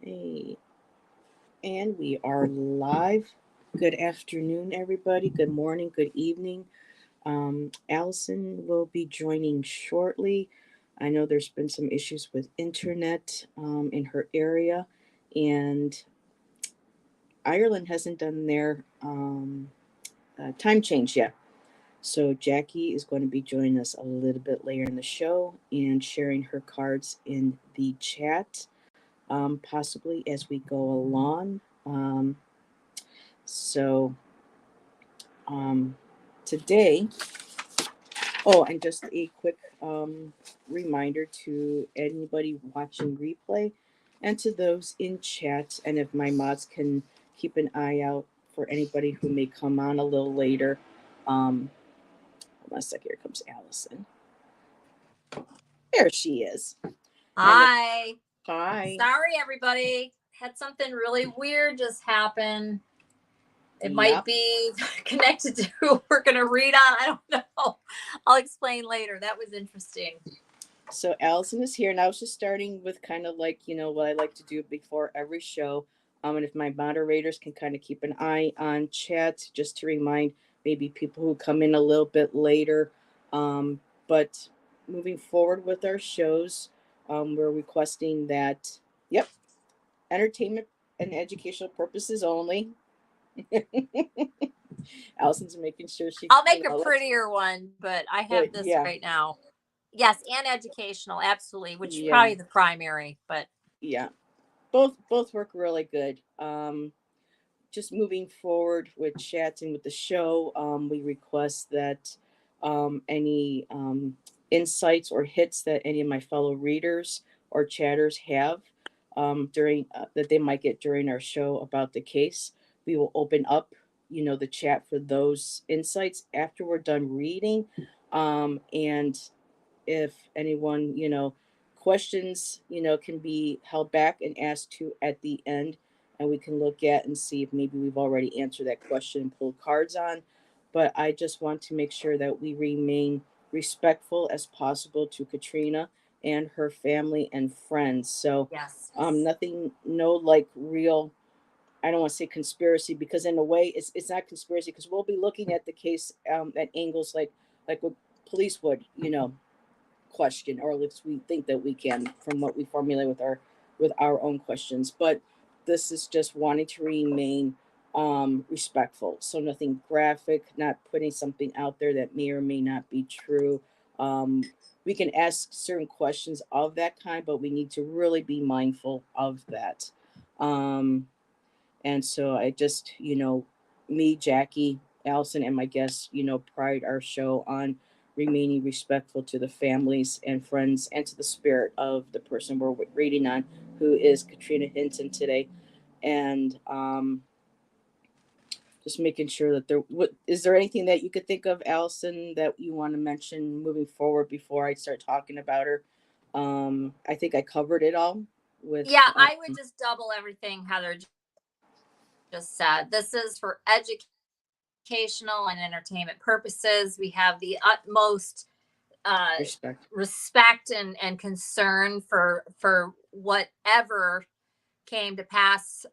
Hey, and we are live. Good afternoon, everybody. Good morning, good evening. Allyson will be joining shortly. I know there's been some issues with internet in her area, and Ireland hasn't done their time change yet. So Jackie is going to be joining us a little bit later in the show and sharing her cards in the chat, possibly as we go along. So um, today, oh, and just a quick reminder to anybody watching replay and to those in chat, and if my mods can keep an eye out for anybody who may come on a little later. Hold on a second, here comes Allyson. There she is. Hi. Hi. Sorry, everybody. Had something really weird just happen. It might be connected to who we're going to read on. I don't know. I'll explain later. That was interesting. So Allyson is here, and I was just starting with kind of like, what I like to do before every show. And if my moderators can kind of keep an eye on chat, just to remind maybe people who come in a little bit later. But moving forward with our shows, we're requesting that, entertainment and educational purposes only. Allison's making sure she. I'll make a prettier one, but I have this right now. Yes, and educational, absolutely, which is probably the primary, but both work really good. Just moving forward with chatting with the show, we request that any insights or hits that any of my fellow readers or chatters have during that they might get during our show about the case, we will open up, the chat for those insights after we're done reading. And if anyone, questions, can be held back and asked to at the end, and we can look at and see if maybe we've already answered that question and pulled cards on. But I just want to make sure that we remain respectful as possible to Catrina and her family and friends. So nothing, no like real, I don't want to say conspiracy, because in a way it's not conspiracy, because we'll be looking at the case at angles like what police would, question, or at least we think that we can from what we formulate with our own questions. But this is just wanting to remain respectful, so nothing graphic, not putting something out there that may or may not be true. We can ask certain questions of that kind, but we need to really be mindful of that. And so I just, me, Jackie, Allyson, and my guests, pride our show on remaining respectful to the families and friends and to the spirit of the person we're reading on, who is Catrina Hinton today. And just making sure that is there anything that you could think of, Allyson, that you want to mention moving forward before I start talking about her? I think I covered it all with. Yeah, I would just double everything Heather just said. This is for educational and entertainment purposes. We have the utmost respect and concern for whatever came to pass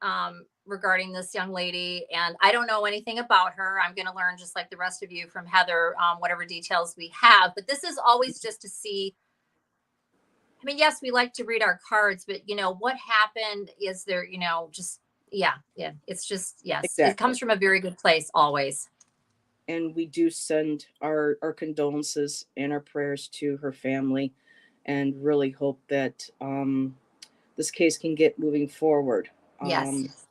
regarding this young lady. And I don't know anything about her. I'm going to learn, just like the rest of you, from Heather, whatever details we have. But this is always just to see. I mean, yes, we like to read our cards, but what happened? Is there, just it's just, yes, exactly. It comes from a very good place always. And we do send our condolences and our prayers to her family, and really hope that this case can get moving forward. Yes.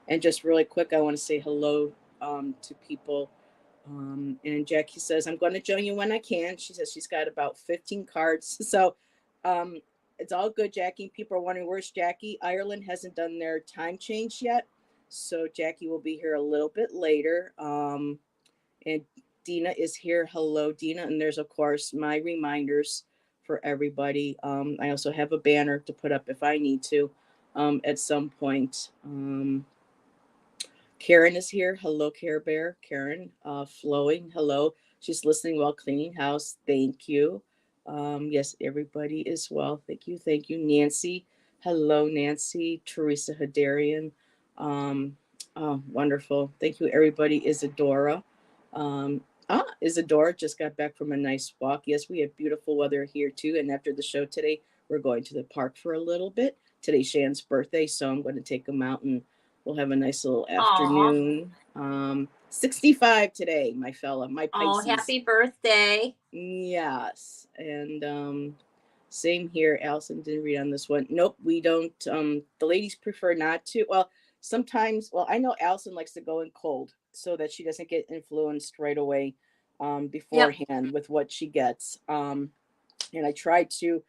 And just really quick, I want to say hello to people. And Jackie says, I'm going to join you when I can. She says she's got about 15 cards. So it's all good, Jackie. People are wondering, where's Jackie? Ireland hasn't done their time change yet. So Jackie will be here a little bit later. And Dina is here. Hello, Dina. And there's, of course, my reminders for everybody. I also have a banner to put up if I need to at some point. Karen is here. Hello, Care Bear. Karen, Flowing. Hello. She's listening while cleaning house. Thank you. Yes, everybody is well. Thank you. Thank you. Nancy Hello, Nancy, Teresa Hadarian. Um, oh, wonderful. Thank you, everybody. Isadora. Isadora just got back from a nice walk. Yes, we have beautiful weather here too. And after the show today, we're going to the park for a little bit. Today's Shan's birthday, so I'm going to take him out and we'll have a nice little Aw. afternoon. 65 today, my fella, my Oh, Pisces. happy birthday. Yes. And same here. Allyson didn't read on this one. Nope, we don't. The ladies prefer not to. Well, sometimes, well, I know Allyson likes to go in cold so that she doesn't get influenced right away Yep. beforehand with what she gets. And I try to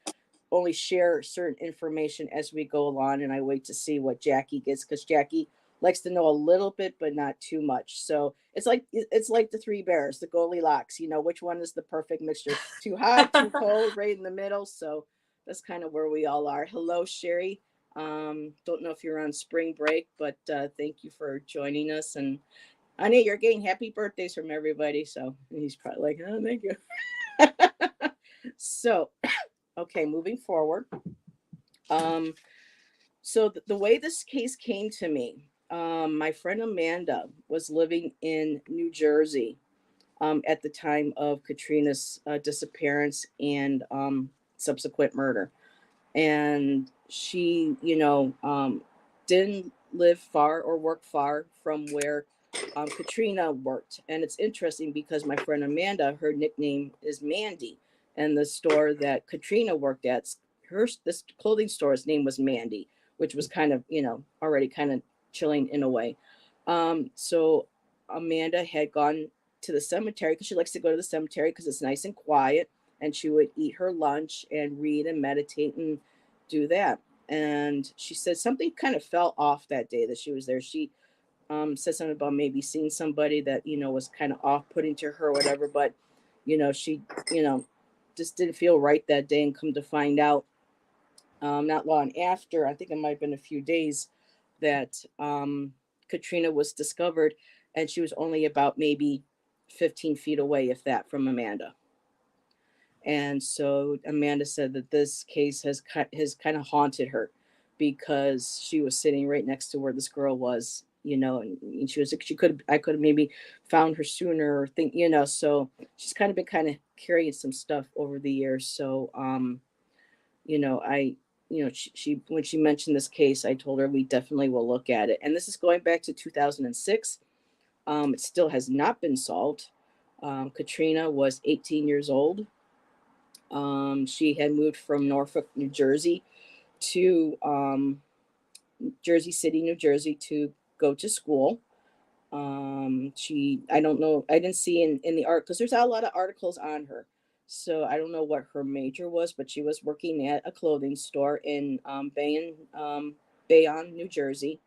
only share certain information as we go along, and I wait to see what Jackie gets because Jackie likes to know a little bit but not too much. So it's like the three bears, the Goldilocks. You know, which one is the perfect mixture? Too hot, too cold, right in the middle. So that's kind of where we all are. Hello, Sherry. Don't know if you're on spring break, but thank you for joining us. And honey, you're getting happy birthdays from everybody. So he's probably like, oh, thank you. So okay, moving forward. Um, so the way this case came to me, my friend Amanda was living in New Jersey at the time of Catrina's disappearance and subsequent murder. And she, didn't live far or work far from where Catrina worked. And it's interesting because my friend Amanda, her nickname is Mandy, and the store that Catrina worked at, this clothing store's name was Mandy, which was kind of already kind of chilling in a way. So Amanda had gone to the cemetery because she likes to go to the cemetery because it's nice and quiet, and she would eat her lunch and read and meditate and do that. And she said something kind of fell off that day that she was there. She said something about maybe seeing somebody that was kind of off-putting to her or whatever, but she just didn't feel right that day. And come to find out, not long after, I think it might have been a few days, that Katrina was discovered, and she was only about maybe 15 feet away, if that, from Amanda. And so Amanda said that this case has kind of haunted her because she was sitting right next to where this girl was, and she was like, I could have maybe found her sooner or think, so she's kind of been kind of carrying some stuff over the years. So, I, she when she mentioned this case, I told her we definitely will look at it. And this is going back to 2006. It still has not been solved. Katrina was 18 years old. She had moved from Norfolk, New Jersey to Jersey City, New Jersey to go to school. I don't know, I didn't see in the art because there's a lot of articles on her. So I don't know what her major was, but she was working at a clothing store in Bayonne, New Jersey.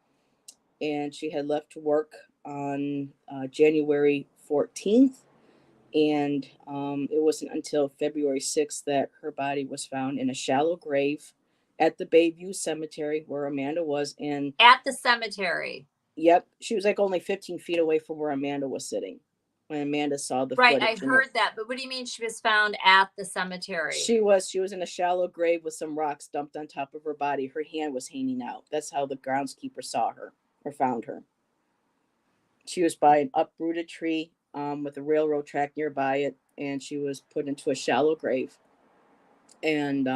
And she had left work on January 14th, and it wasn't until February 6th that her body was found in a shallow grave at the Bayview Cemetery where Amanda was. And At the cemetery. yep, she was like only 15 feet away from where Amanda was sitting when Amanda saw the Right, I footage. heard that. But what do you mean she was found at the cemetery? She was in a shallow grave with some rocks dumped on top of her body. Her hand was hanging out. That's how the groundskeeper saw her or found her. She was by an uprooted tree with a railroad track nearby it, and she was put into a shallow grave. And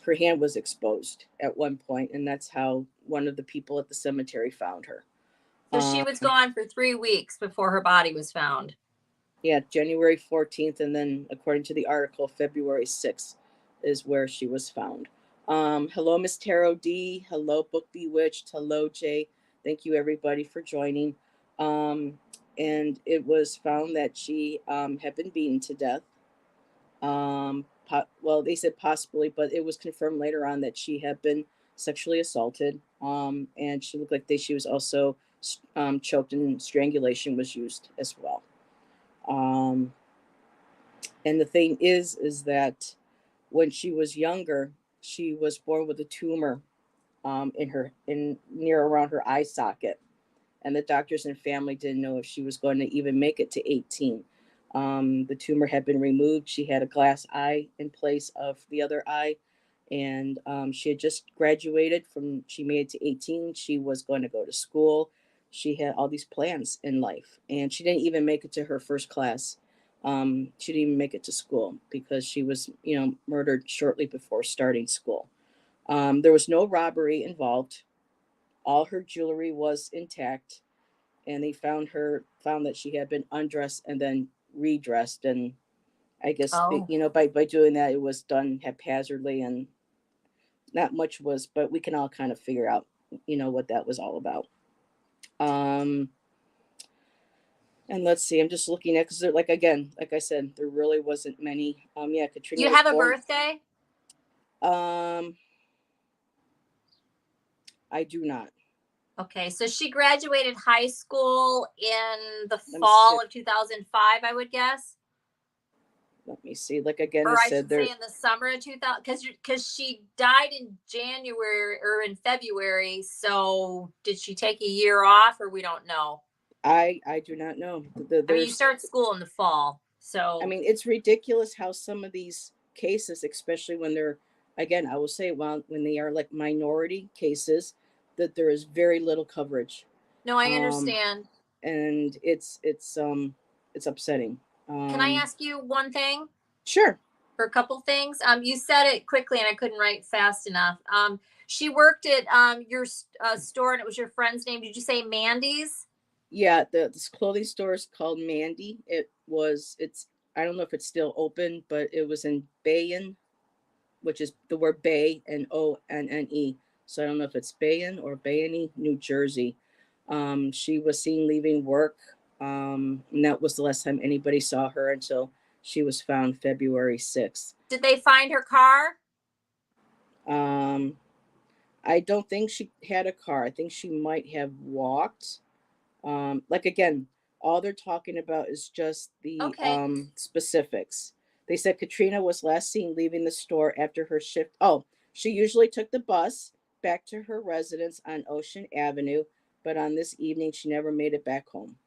her hand was exposed at one point, and that's how one of the people at the cemetery found her. So she was gone for 3 weeks before her body was found. Yeah, January 14th, and then according to the article, February 6th is where she was found. Hello, Miss Tarot D. Hello, Book Bewitched. Hello, Jay. Thank you, everybody, for joining. And it was found that she had been beaten to death. Well, they said possibly, but it was confirmed later on that she had been sexually assaulted. And she looked like she was also choked, and strangulation was used as well. And the thing is that when she was younger, she was born with a tumor in near around her eye socket, and the doctors and family didn't know if she was going to even make it to 18. The tumor had been removed. She had a glass eye in place of the other eye, And she had just graduated from, she made it to 18. She was going to go to school. She had all these plans in life, and she didn't even make it to her first class. She didn't even make it to school because she was, murdered shortly before starting school. There was no robbery involved. All her jewelry was intact, and they found that she had been undressed and then redressed. And I guess, Oh, by doing that, it was done haphazardly, and not much was, but we can all kind of figure out, what that was all about. Um, and let's see, I'm just looking at, because like, again, like I said, there really wasn't many. Yeah, do Katrina you was have a born. birthday? Um, I do not. Okay, so she graduated high school in the Let me see. fall of 2005, I would guess. Let me see. Like, again, Or I I said, should say in the summer of 2000, because she died in January or in February. So did she take a year off, or we don't know? I do not know. I mean, you There's, start school in the fall, I so mean, it's ridiculous how some of these cases, especially when they're, again, I will say, well, when they are like minority cases, that there is very little coverage. no, I Um, understand. and it's upsetting. Can I Um, ask you one thing? sure. For a couple things. You said it quickly and I couldn't write fast enough. She worked at your store and it was your friend's name. Did you say Mandy's? Yeah, this clothing store is called Mandy. It's I don't know if it's still open, but it was in Bayen, which is the word Bay and ONNE. So I don't know if it's Bayen or Bayonne, New Jersey. She was seen leaving work, and that was the last time anybody saw her until she was found February 6th. Did they find her car? Um, I don't think she had a car. I think she might have walked. Like, again, all they're talking about is just the Okay. specifics. They said Katrina was last seen leaving the store after her shift. Oh, she usually took the bus back to her residence on Ocean Avenue, but on this evening she never made it back home.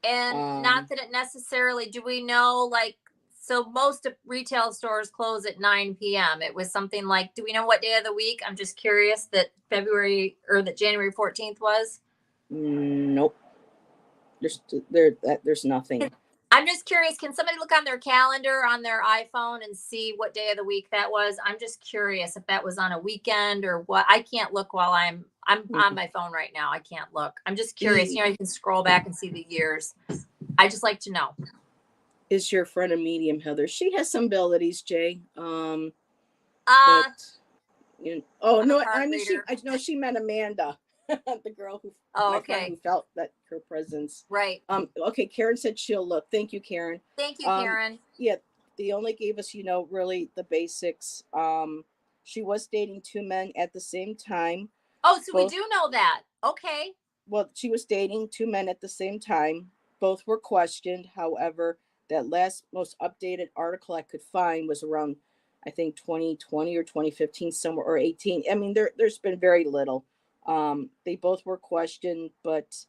And not Um, that it necessarily, do we know, like, so most of retail stores close at 9 p.m. It was something like, do we know what day of the week? I'm just curious that February or that January 14th was. nope. There's nothing. I'm just curious, can somebody look on their calendar on their iPhone and see what day of the week that was? I'm just curious if that was on a weekend or what. I can't look while I'm on Mhm. my phone right now. I can't look. I'm just curious. E You can scroll back and see the years. I just like to know. is your friend a medium, Heather? She has some abilities, Jay. But Uh, oh I'm a no, card reader. I know she meant Amanda, the girl who, Oh, my friend okay. who felt that her presence. Right. Okay, Karen said she'll look. Thank you, Karen. Thank you, Um, Karen. yeah, they only gave us, really the basics. She was dating two men at the same time. Oh, so we Both, do know that. Okay. well, she was dating two men at the same time. Both were questioned. However, that last most updated article I could find was around, I think, 2020 or 2015, somewhere, or 18. I mean, there's been very little. They both were questioned, but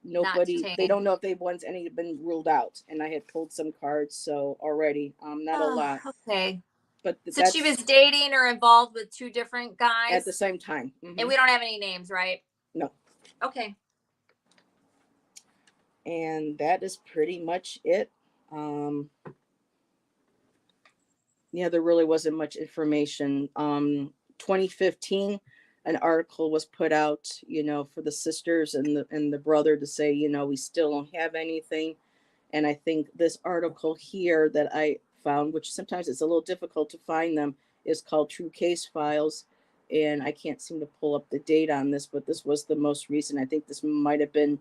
Not nobody, they detained. don't know if they once any have been ruled out. And I had pulled some cards, so already, not a Oh, lot, okay. but So she was that's dating or involved with two different at the guys, same time. and we don't have any names, right? No. Okay. And that is pretty much it. Um, yeah, there really wasn't much information. 2015, an article was put out, for the sisters and the brother to say, we still don't have anything. And I think this article here that I found, which sometimes it's a little difficult to find them, is called True Case Files. And I can't seem to pull up the date on this, but this was the most recent. I think this might have been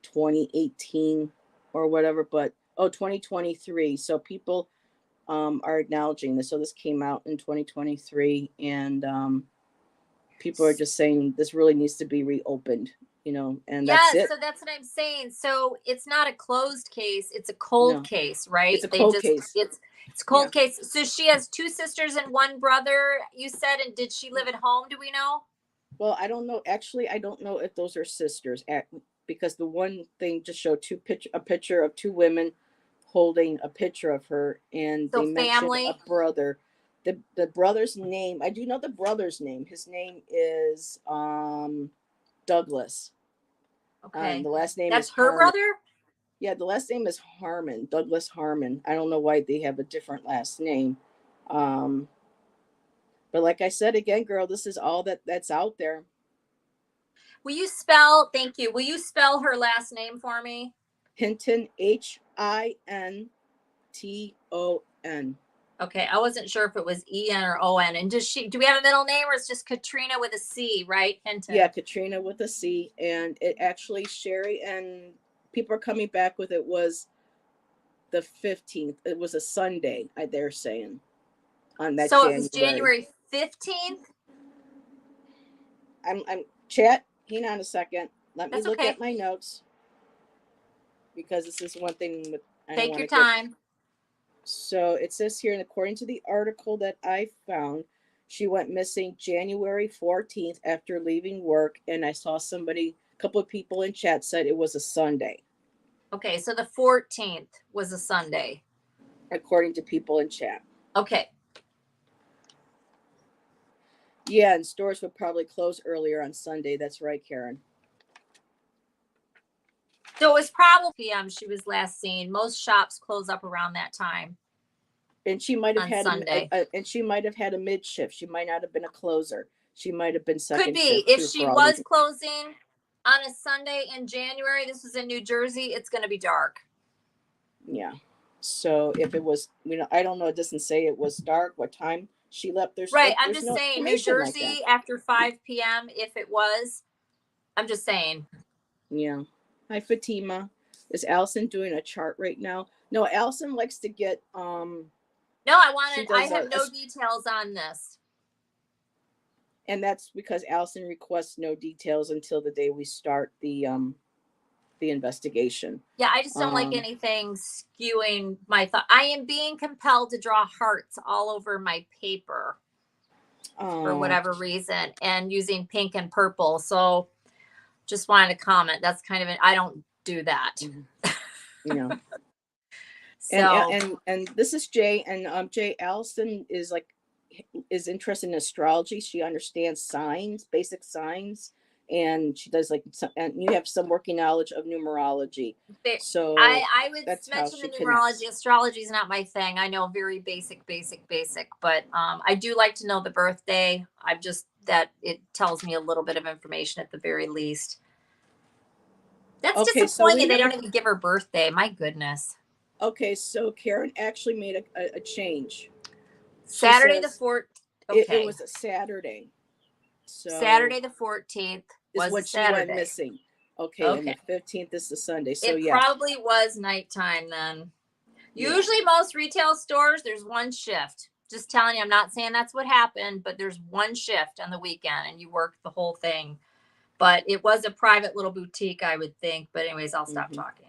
2018 or whatever, but 2023. So people are acknowledging this. So this came out in 2023, and people are just saying this really needs to be reopened, and that's Yes, it. so that's what I'm saying. So it's not a closed case, it's a cold No, case, it's right? a They cold just case. it's a Yeah. cold case. So she has two sisters and one brother, you said, and did she live at home? Do we know? Well, I don't know. Actually, I don't know if those are sisters, because the one thing just showed a picture of two women holding a picture of her, and So they mentioned a family. brother. The brother's name, I do know the brother's name. His name is Douglas. Okay. The last name That's is her Harmon. brother? Yeah, the last name is Harmon, Douglas Harmon. I don't know why they have a different last name. But like I said again, girl, this is all that's out there. Thank you. Will you spell her last name for me? Hinton, Hinton. Okay, I wasn't sure if it was E-N or O-N. And do we have a middle name, or it's just Catrina with a C, right? Hinton. Yeah, Catrina with a C. And it actually, Sherry and people are coming back with, it was the 15th. It was a Sunday, they're saying, on that So January. it was January 15th? I'm chat, hang on a second. Let me That's look okay. at my notes. Because this is one thing with, take your time. So it says here, and according to the article that I found, she went missing January 14th after leaving work. And I saw a couple of people in chat said it was a Sunday. Okay, so the 14th was a Sunday. According to people in chat. Okay. Yeah, and stores would probably close earlier on Sunday. That's right, Karen. So it was probably p.m. she was last seen. Most shops close up around that time. And she might have on had Sunday. And she might have had a mid shift. She might not have been a closer. She might have been second. Could be. Shift If too, she was closing on a Sunday in January, this was in New Jersey, it's going to be dark. Yeah. So if it was, I don't know. It doesn't say it was dark. What time she left? Right. I'm just saying New Jersey after 5 p.m. If it was, I'm just saying. Yeah. Hi, Fatima. Is Allyson doing a chart right now? No, Allyson likes to get. No, I have no details on this. And that's because Allyson requests no details until the day we start the investigation. Yeah, I just don't like anything skewing my thought. I am being compelled to draw hearts all over my paper for whatever reason, and using pink and purple. So just wanted to comment. That's kind of I don't do that. Yeah. So and this is Jay, and Jay, Allyson is interested in astrology. She understands signs, basic signs, and she does and you have some working knowledge of numerology. So I would mention the numerology. Astrology is not my thing. I know very basic, but I do like to know the birthday. I'm just that it tells me a little bit of information at the very least. That's disappointing. So they don't even give her birthday. My goodness. Okay, so Karen actually made a change. Saturday the 14th. Okay. It was a Saturday. So Saturday the 14th was when she went missing. Okay, and the 15th is the Sunday. So it probably was nighttime then. Yeah. Usually most retail stores, there's one shift. Just telling you, I'm not saying that's what happened, but there's one shift on the weekend and you work the whole thing. But it was a private little boutique, I would think. But anyways, I'll stop talking.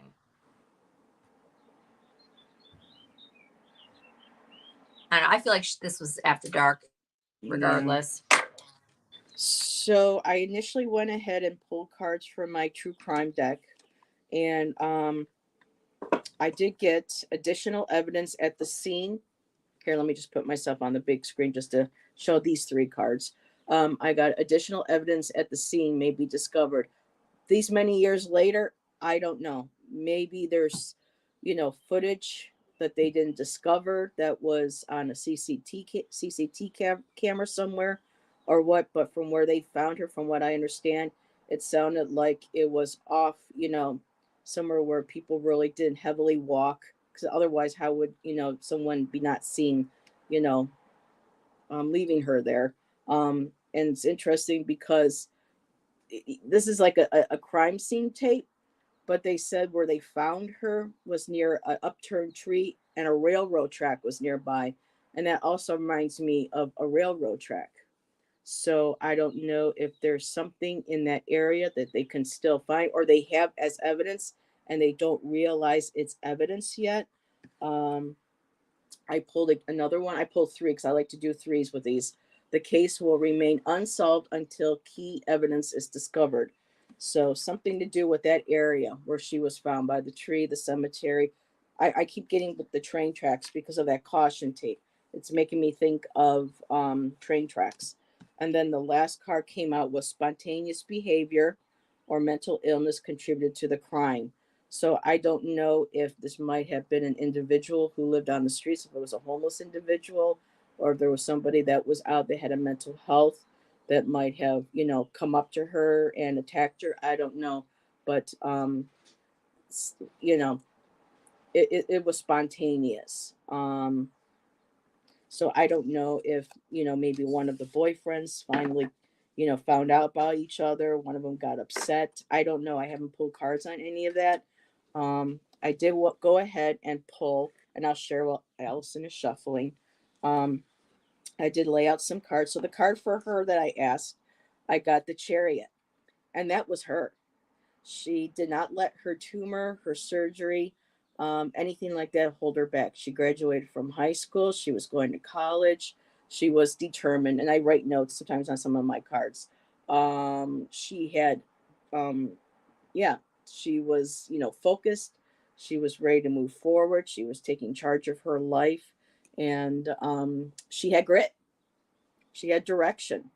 I don't know. I feel like this was after dark, regardless. Yeah. So I initially went ahead and pulled cards from my true crime deck, and I did get additional evidence at the scene. Here, let me just put myself on the big screen just to show these three cards. I got additional evidence at the scene may be discovered. These many years later, I don't know. Maybe there's, footage that they didn't discover that was on a CCTV camera somewhere or what. But from where they found her, from what I understand, it sounded like it was off, somewhere where people really didn't heavily walk. Because otherwise, how would, someone be not seen, leaving her there? And it's interesting because this is like a crime scene tape, but they said where they found her was near an upturned tree and a railroad track was nearby. And that also reminds me of a railroad track. So I don't know if there's something in that area that they can still find or they have as evidence and they don't realize it's evidence yet. I pulled another one. I pulled three because I like to do threes with these. The case will remain unsolved until key evidence is discovered. So something to do with that area where she was found, by the tree, the cemetery. I keep getting with the train tracks because of that caution tape. It's making me think of train tracks. And then the last card came out was spontaneous behavior or mental illness contributed to the crime. So I don't know if this might have been an individual who lived on the streets, if it was a homeless individual, or if there was somebody that was out that had a mental health that might have, come up to her and attacked her. I don't know. But, you know, it was spontaneous. So I don't know if, maybe one of the boyfriends finally, found out about each other. One of them got upset. I don't know. I haven't pulled cards on any of that. I did go ahead and pull, and I'll share while Allyson is shuffling. Um, I did lay out some cards. So the card for her that I asked, I got the Chariot, and that was her. She did not let her tumor, her surgery, anything like that hold her back. She graduated from high school. She was going to college. She was determined. And I write notes sometimes on some of my cards. She had, yeah, she was, focused. She was ready to move forward. She was taking charge of her life. And she had grit. She had direction.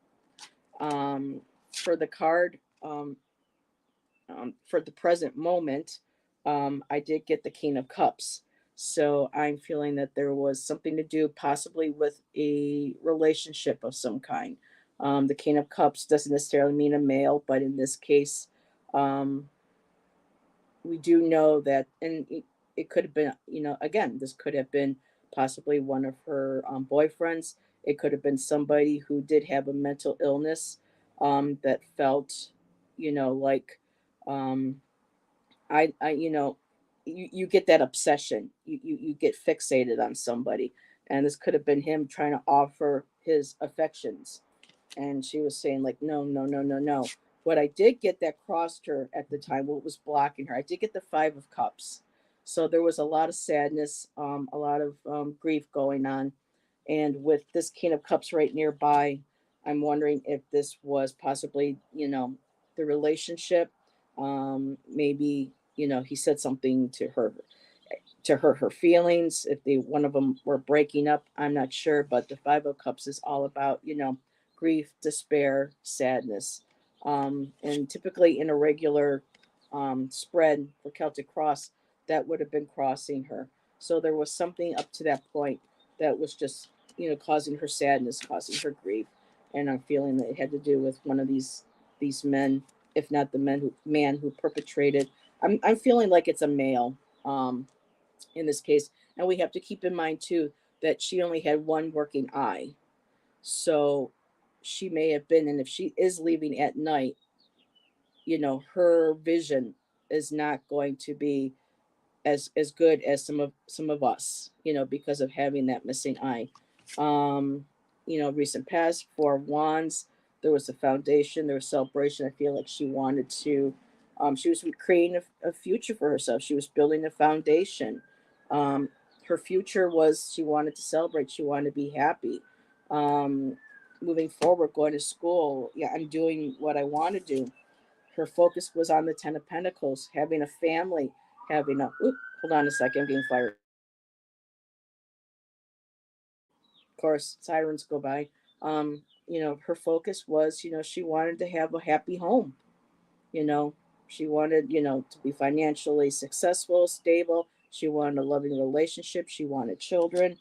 For the card, for the present moment, I did get the King of Cups. So I'm feeling that there was something to do possibly with a relationship of some kind. The King of Cups doesn't necessarily mean a male, but in this case, um, we do know that, and it could have been, again, this could have been possibly one of her boyfriends. It could have been somebody who did have a mental illness, that felt, like, um, you get that obsession. You get fixated on somebody, and this could have been him trying to offer his affections, and she was saying like, no, no, no, no, no. What I did get that crossed her at the time, what was blocking her, I did get the Five of Cups. So there was a lot of sadness, a lot of grief going on, and with this King of Cups right nearby, I'm wondering if this was possibly, the relationship. Maybe, he said something to her to hurt her feelings. If they one of them were breaking up, I'm not sure. But the Five of Cups is all about, grief, despair, sadness. And typically in a regular spread for Celtic Cross, that would have been crossing her. So there was something up to that point that was just, causing her sadness, causing her grief. And I'm feeling that it had to do with one of these men, if not the man who perpetrated. I'm feeling like it's a male. In this case. And we have to keep in mind too that she only had one working eye. So she may have been, and if she is leaving at night, her vision is not going to be as good as some of us, because of having that missing eye. Um, recent past, Four of Wands, there was a foundation, there was celebration. I feel like she wanted to, she was creating a future for herself. She was building a foundation. Um, Her future was she wanted to celebrate, she wanted to be happy. Um, Moving forward, going to school, yeah, I'm doing what I want to do. Her focus was on the Ten of Pentacles, having a family, having a. Oop, hold on a second, I'm getting fired. Of course, sirens go by. Her focus was, she wanted to have a happy home. You know, she wanted, to be financially successful, stable. She wanted a loving relationship. She wanted children.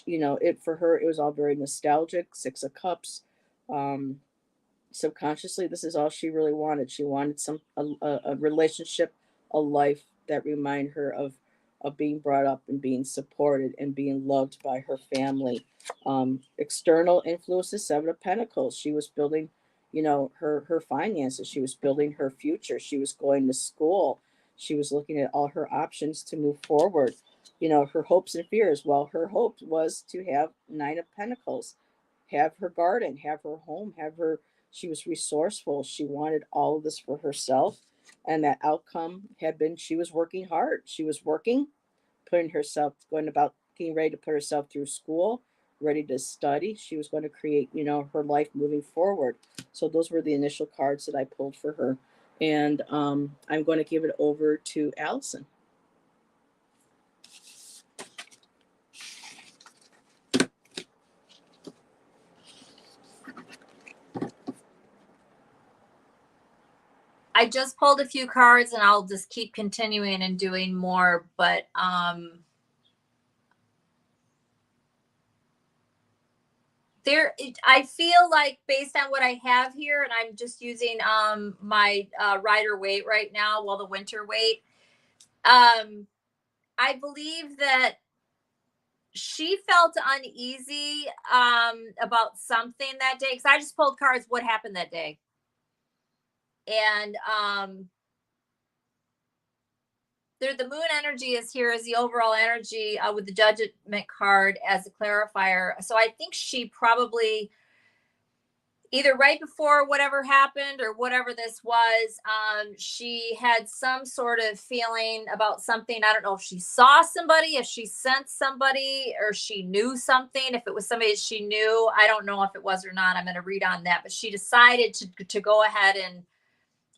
It for her, it was all very nostalgic. Six of Cups. Um, Subconsciously, this is all she really wanted. She wanted a relationship, a life that remind her of being brought up and being supported and being loved by her family. External influences, Seven of Pentacles. She was building, her finances. She was building her future. She was going to school. She was looking at all her options to move forward. Her hopes and fears. Well, her hope was to have Nine of Pentacles, have her garden, have her home, have her. She was resourceful. She wanted all of this for herself. And that outcome had been she was working hard. She was working, putting herself, going about getting ready to put herself through school, ready to study. She was going to create, her life moving forward. So those were the initial cards that I pulled for her. And I'm going to give it over to Allyson. I just pulled a few cards and I'll just keep continuing and doing more, but I feel like based on what I have here, and I'm just using my Rider Waite right now, well, the Winter Waite. I believe that she felt uneasy about something that day, because I just pulled cards what happened that day. And the moon energy is here as the overall energy with the judgment card as a clarifier. So I think she probably, either right before whatever happened or whatever this was, she had some sort of feeling about something. I don't know if she saw somebody, if she sensed somebody, or she knew something. If it was somebody that she knew, I don't know if it was or not. I'm going to read on that. But she decided to go ahead and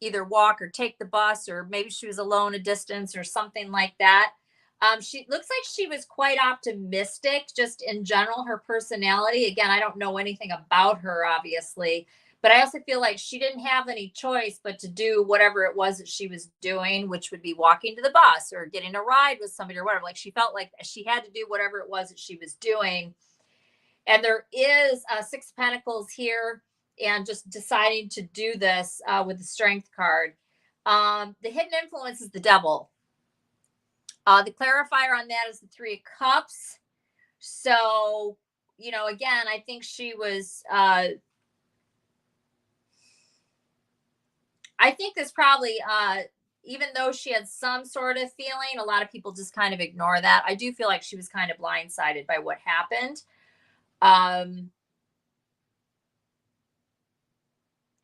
either walk or take the bus, or maybe she was alone a distance or something like that. She looks like she was quite optimistic just in general, her personality. Again, I don't know anything about her, obviously, but I also feel like she didn't have any choice but to do whatever it was that she was doing, which would be walking to the bus or getting a ride with somebody or whatever. Like, she felt like she had to do whatever it was that she was doing. And there is Six of Pentacles here, and just deciding to do this with the Strength card. The hidden influence is the Devil. The clarifier on that is the Three of Cups. So, again, I think she was, I think this probably, even though she had some sort of feeling, a lot of people just kind of ignore that. I do feel like she was kind of blindsided by what happened.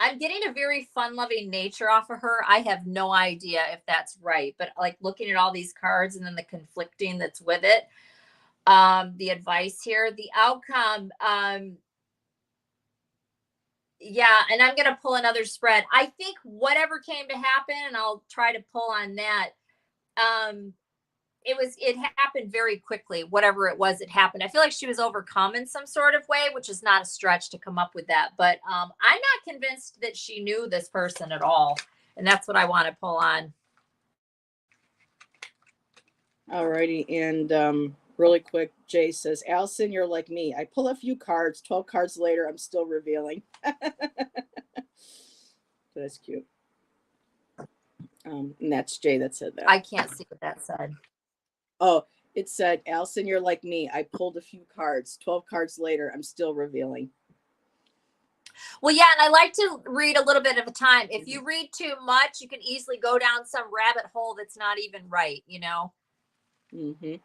I'm getting a very fun-loving nature off of her. I have no idea if that's right, but like looking at all these cards and then the conflicting that's with it, the advice here, the outcome, yeah, and I'm going to pull another spread. I think whatever came to happen, and I'll try to pull on that, it happened very quickly. Whatever it was, it happened. I feel like she was overcome in some sort of way, which is not a stretch to come up with that. But I'm not convinced that she knew this person at all. And that's what I want to pull on. All righty. And really quick, Jay says, Allyson, you're like me. I pull a few cards. 12 cards later, I'm still revealing. That's cute. And that's Jay that said that. I can't see what that said. Oh, it said, Allyson, you're like me. I pulled a few cards. 12 cards later, I'm still revealing. Well, yeah, and I like to read a little bit at a time. If you read too much, you can easily go down some rabbit hole that's not even right, Mm-hmm.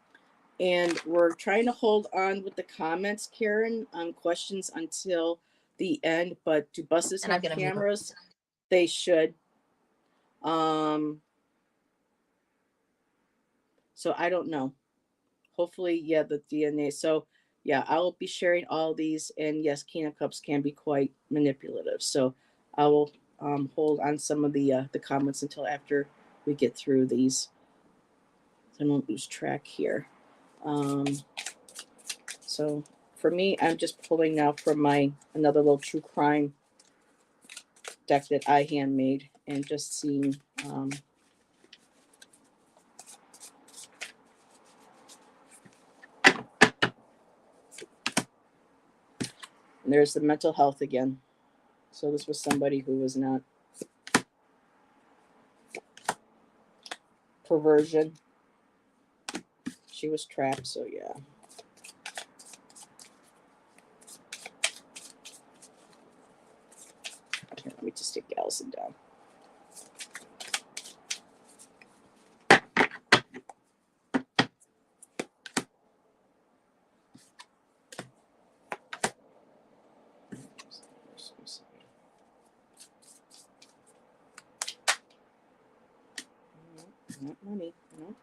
And we're trying to hold on with the comments, Karen, on questions until the end. But do buses have cameras? They should. So I don't know. Hopefully, yeah, the DNA. So yeah, I will be sharing all these. And yes, Kina cups can be quite manipulative. So I will hold on some of the comments until after we get through these. So I don't lose track here. So for me, I'm just pulling now from another little true crime deck that I handmade, and just seeing and there's the mental health again. So this was somebody who was not perversion. She was trapped, so yeah. Here, let me just take Allyson down. Not money, no.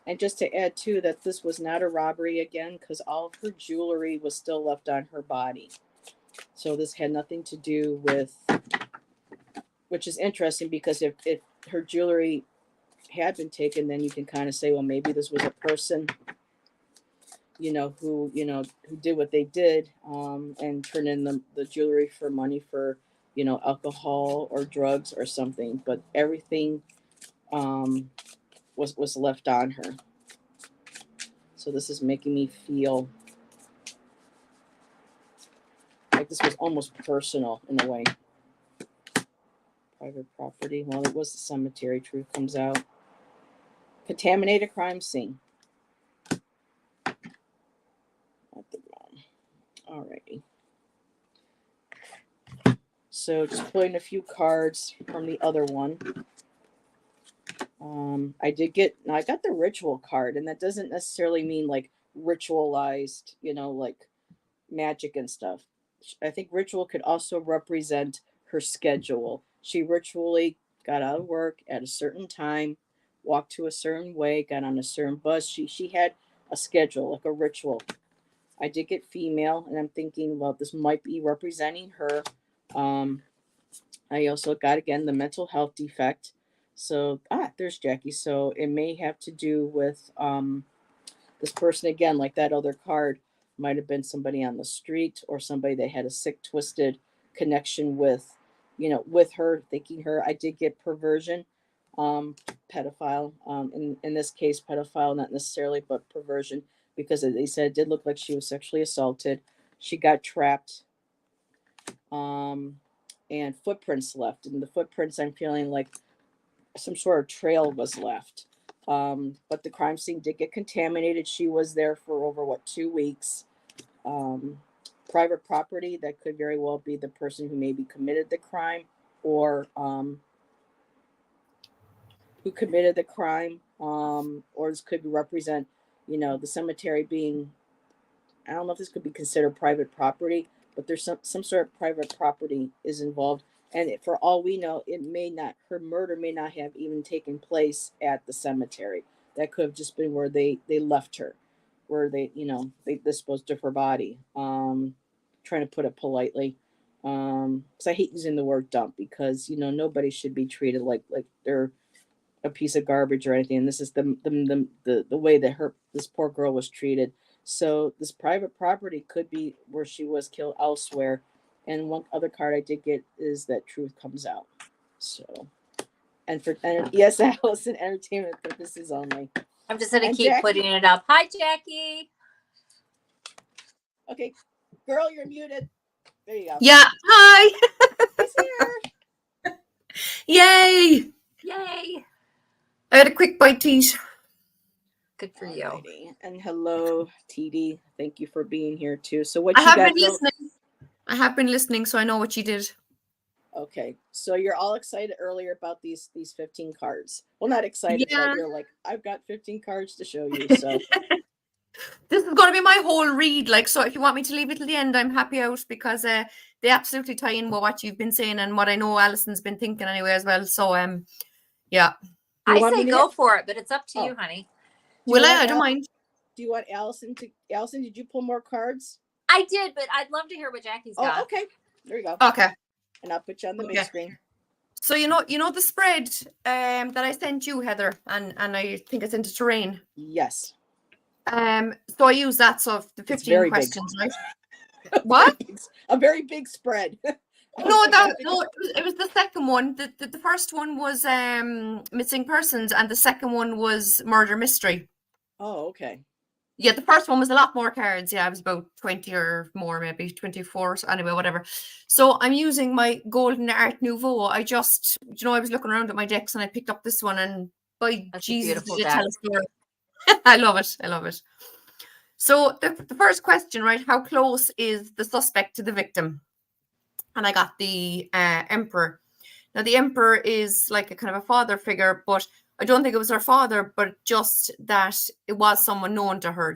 And just to add too, that this was not a robbery again, because all of her jewelry was still left on her body. So this had nothing to do with, which is interesting, because if her jewelry had been taken, then you can kind of say, well, maybe this was a person, who did what they did, and turned in the jewelry for money for, alcohol or drugs or something, but everything was left on her. So this is making me feel like this was almost personal in a way. Private property. Well, it was the cemetery. Truth comes out. Contaminated crime scene. Alrighty. So just pulling a few cards from the other one. I got the ritual card, and that doesn't necessarily mean like ritualized, like magic and stuff. I think ritual could also represent her schedule. She ritually got out of work at a certain time, walked to a certain way, got on a certain bus. She had a schedule, like a ritual. I did get female, and I'm thinking, well, this might be representing her. I also got, again, the mental health defect. So, there's Jackie. So it may have to do with this person, again, like that other card, might have been somebody on the street or somebody that had a sick, twisted connection with, with her, thinking her. I did get perversion, pedophile. In this case, pedophile, not necessarily, but perversion, because they said it did look like she was sexually assaulted. She got trapped. And footprints left. And the footprints, I'm feeling like some sort of trail was left. But the crime scene did get contaminated. She was there for over 2 weeks. Private property, that could very well be the person who maybe committed the crime, or who committed the crime. Or this could represent, the cemetery being, I don't know if this could be considered private property, but there's some sort of private property is involved. And for all we know, her murder may not have even taken place at the cemetery. That could have just been where they left her, where they disposed of her body. Trying to put it politely. Because I hate using the word dump, because, nobody should be treated like they're a piece of garbage or anything. And this is the way that this poor girl was treated. So this private property could be where she was killed elsewhere. And one other card I did get is that truth comes out. So, yes, Allyson, entertainment purposes only. I'm just going to keep Jackie, putting it up. Hi, Jackie. Okay. Girl, you're muted. There you go. Yeah. Hi. He's here. Yay. Yay. I had a quick bite to eat. Good for you. And hello, TD. Thank you for being here too. So what I you have got? Been listening. I have been listening, so I know what you did. Okay, so you're all excited earlier about these 15 cards. Well, not excited, but you're like, I've got 15 cards to show you. So this is going to be my whole read. So if you want me to leave it till the end, I'm happy out, because they absolutely tie in with what you've been saying and what I know Allison's been thinking anyway as well. So yeah. I say go for it, but it's up to you, honey. I don't mind. Do you want Allyson, did you pull more cards? I did, but I'd love to hear what Jackie's got. Oh, okay. There you go. Okay. And I'll put you on the big screen. So you know the spread that I sent you, Heather, and I think I sent it to Rain. Yes. So I use that. So the 15 questions, big. Right? What? A very big spread. No, it was the second one. The first one was missing persons, and the second one was murder mystery. Oh, okay. Yeah, the first one was a lot more cards. Yeah, it was about 20 or more, maybe 24. So anyway, whatever. So I'm using my Golden Art Nouveau. I just, I was looking around at my decks and I picked up this one, and by Jesus, did it tell a story. I love it. I love it. So the first question, right? How close is the suspect to the victim? And I got the Emperor. Now, the Emperor is like a kind of a father figure, but I don't think it was her father, but just that it was someone known to her,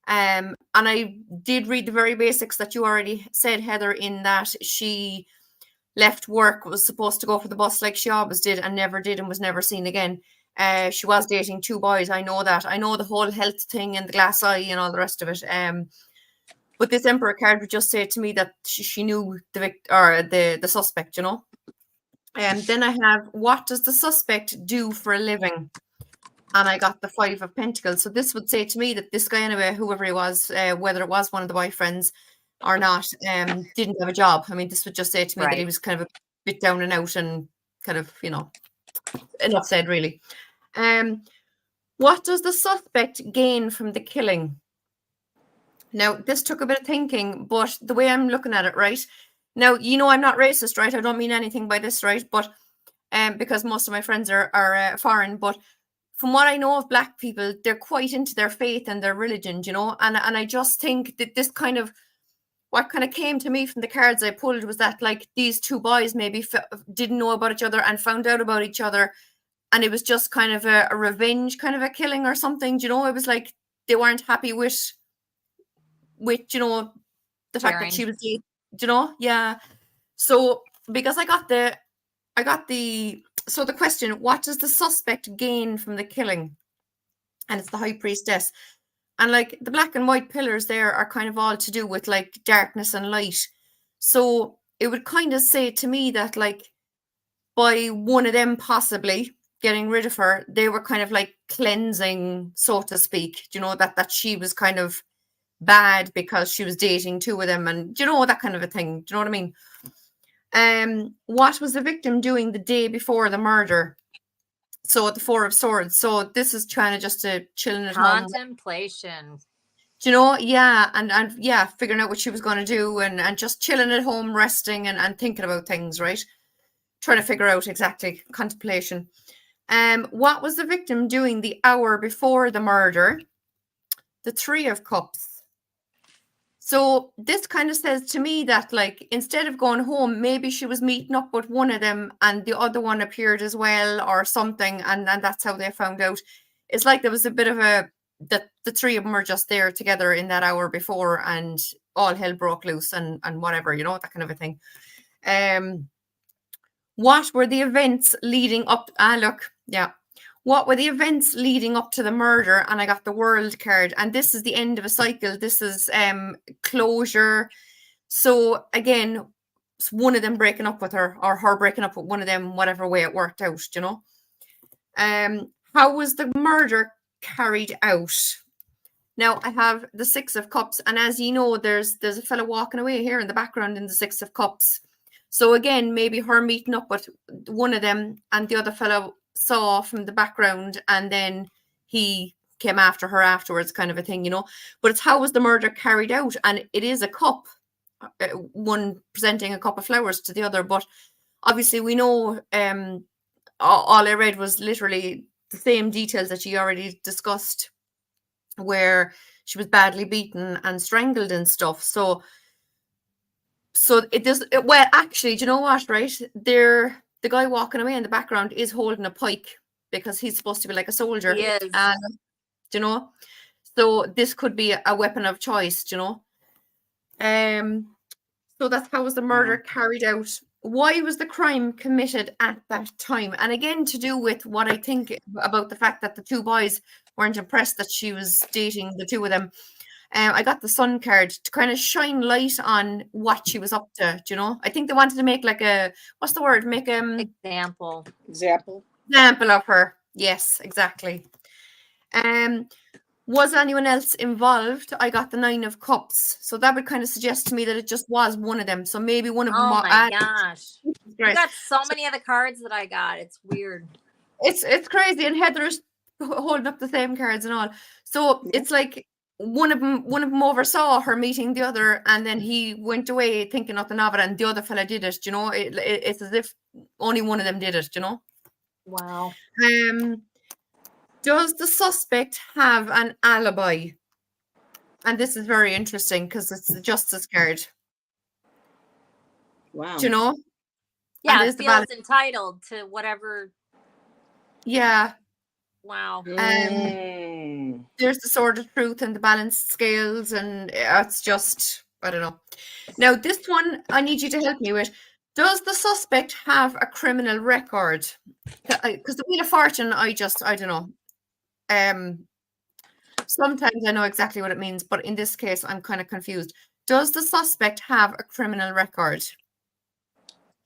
And I did read the very basics that you already said, Heather, in that she left work, was supposed to go for the bus like she always did, and never did, and was never seen again. She was dating 2 boys. I know that. I know the whole health thing and the glass eye and all the rest of it. But this Emperor card would just say to me that she knew the suspect, And then I have, what does the suspect do for a living? And I got the 5 of Pentacles. So this would say to me that this guy, anyway, whoever he was, whether it was one of the boyfriends, or not, didn't have a job. I mean, this would just say to me that he Right. was kind of a bit down and out and kind of, you know, enough said, really. What does the suspect gain from the killing? Now, this took a bit of thinking, but the way I'm looking at it, right? Now, you know, I'm not racist, right? I don't mean anything by this, right? But because most of my friends are foreign, but from what I know of Black people, they're quite into their faith and their religion, you know? And I just think that this kind of, what kind of came to me from the cards I pulled was that, like, these two boys maybe didn't know about each other and found out about each other. And it was just kind of a revenge kind of a killing or something, you know? It was like they weren't happy with you know, the fact that she was, you know? Yeah. So, because I got the, so the question, what does the suspect gain from the killing? And it's the high priestess. And like the black and white pillars there are kind of all to do with like darkness and light. So it would kind of say to me that, like, by one of them possibly getting rid of her, they were kind of like cleansing, so to speak, you know, that she was kind of bad because she was dating two of them, and you know, that kind of a thing. Do you know what I mean? What was the victim doing the day before the murder? So the Four of Swords. So this is trying to just to chilling at home. Contemplation. Do you know? Yeah, and yeah, figuring out what she was going to do, and just chilling at home, resting and thinking about things, right? Trying to figure out exactly contemplation. What was the victim doing the hour before the murder? The Three of Cups. So this kind of says to me that, like, instead of going home, maybe she was meeting up with one of them and the other one appeared as well or something, and that's how they found out. It's like there was a bit of that the three of them were just there together in that hour before and all hell broke loose and whatever, you know, that kind of a thing. What were the events leading up? What were the events leading up to the murder? And I got the World card. And this is the end of a cycle. This is closure. So again, it's one of them breaking up with her, or her breaking up with one of them, whatever way it worked out, you know. How was the murder carried out? Now I have the Six of Cups. And as you know, there's a fellow walking away here in the background in the Six of Cups. So again, maybe her meeting up with one of them and the other fellow saw from the background and then he came after her afterwards, kind of a thing, you know. But it's how was the murder carried out? And it is a cup, one presenting a cup of flowers to the other. But obviously we know all I read was literally the same details that she already discussed, where she was badly beaten and strangled and stuff. So it does, well, actually, do you know what, right? The guy walking away in the background is holding a pike because he's supposed to be like a soldier. He is. And, you know, so this could be a weapon of choice, you know. So that's how was the murder carried out. Why was the crime committed at that time? And again, to do with what I think about the fact that the two boys weren't impressed that she was dating the two of them. I got the Sun card to kind of shine light on what she was up to, you know. I think they wanted to make like a, what's the word? Make example of her. Yes, exactly. Was anyone else involved? I got the Nine of Cups. So that would kind of suggest to me that it just was one of them. So maybe one of them. Oh my gosh. You got so many of the cards that I got. It's weird. It's crazy. And Heather's holding up the same cards and all. So it's like one of them oversaw her meeting the other, and then he went away thinking nothing of it, and the other fella did it, you know. It's as if only one of them did it, you know. Wow. Does the suspect have an alibi? And this is very interesting because it's the Justice card. Wow. Do you know? Yeah, it feels entitled to whatever. Yeah. Wow. There's the Sword of Truth and the balanced scales, and it's just, I don't know. Now, this one, I need you to help me with. Does the suspect have a criminal record? Because the Wheel of Fortune, I don't know. Sometimes I know exactly what it means, but in this case, I'm kind of confused. Does the suspect have a criminal record?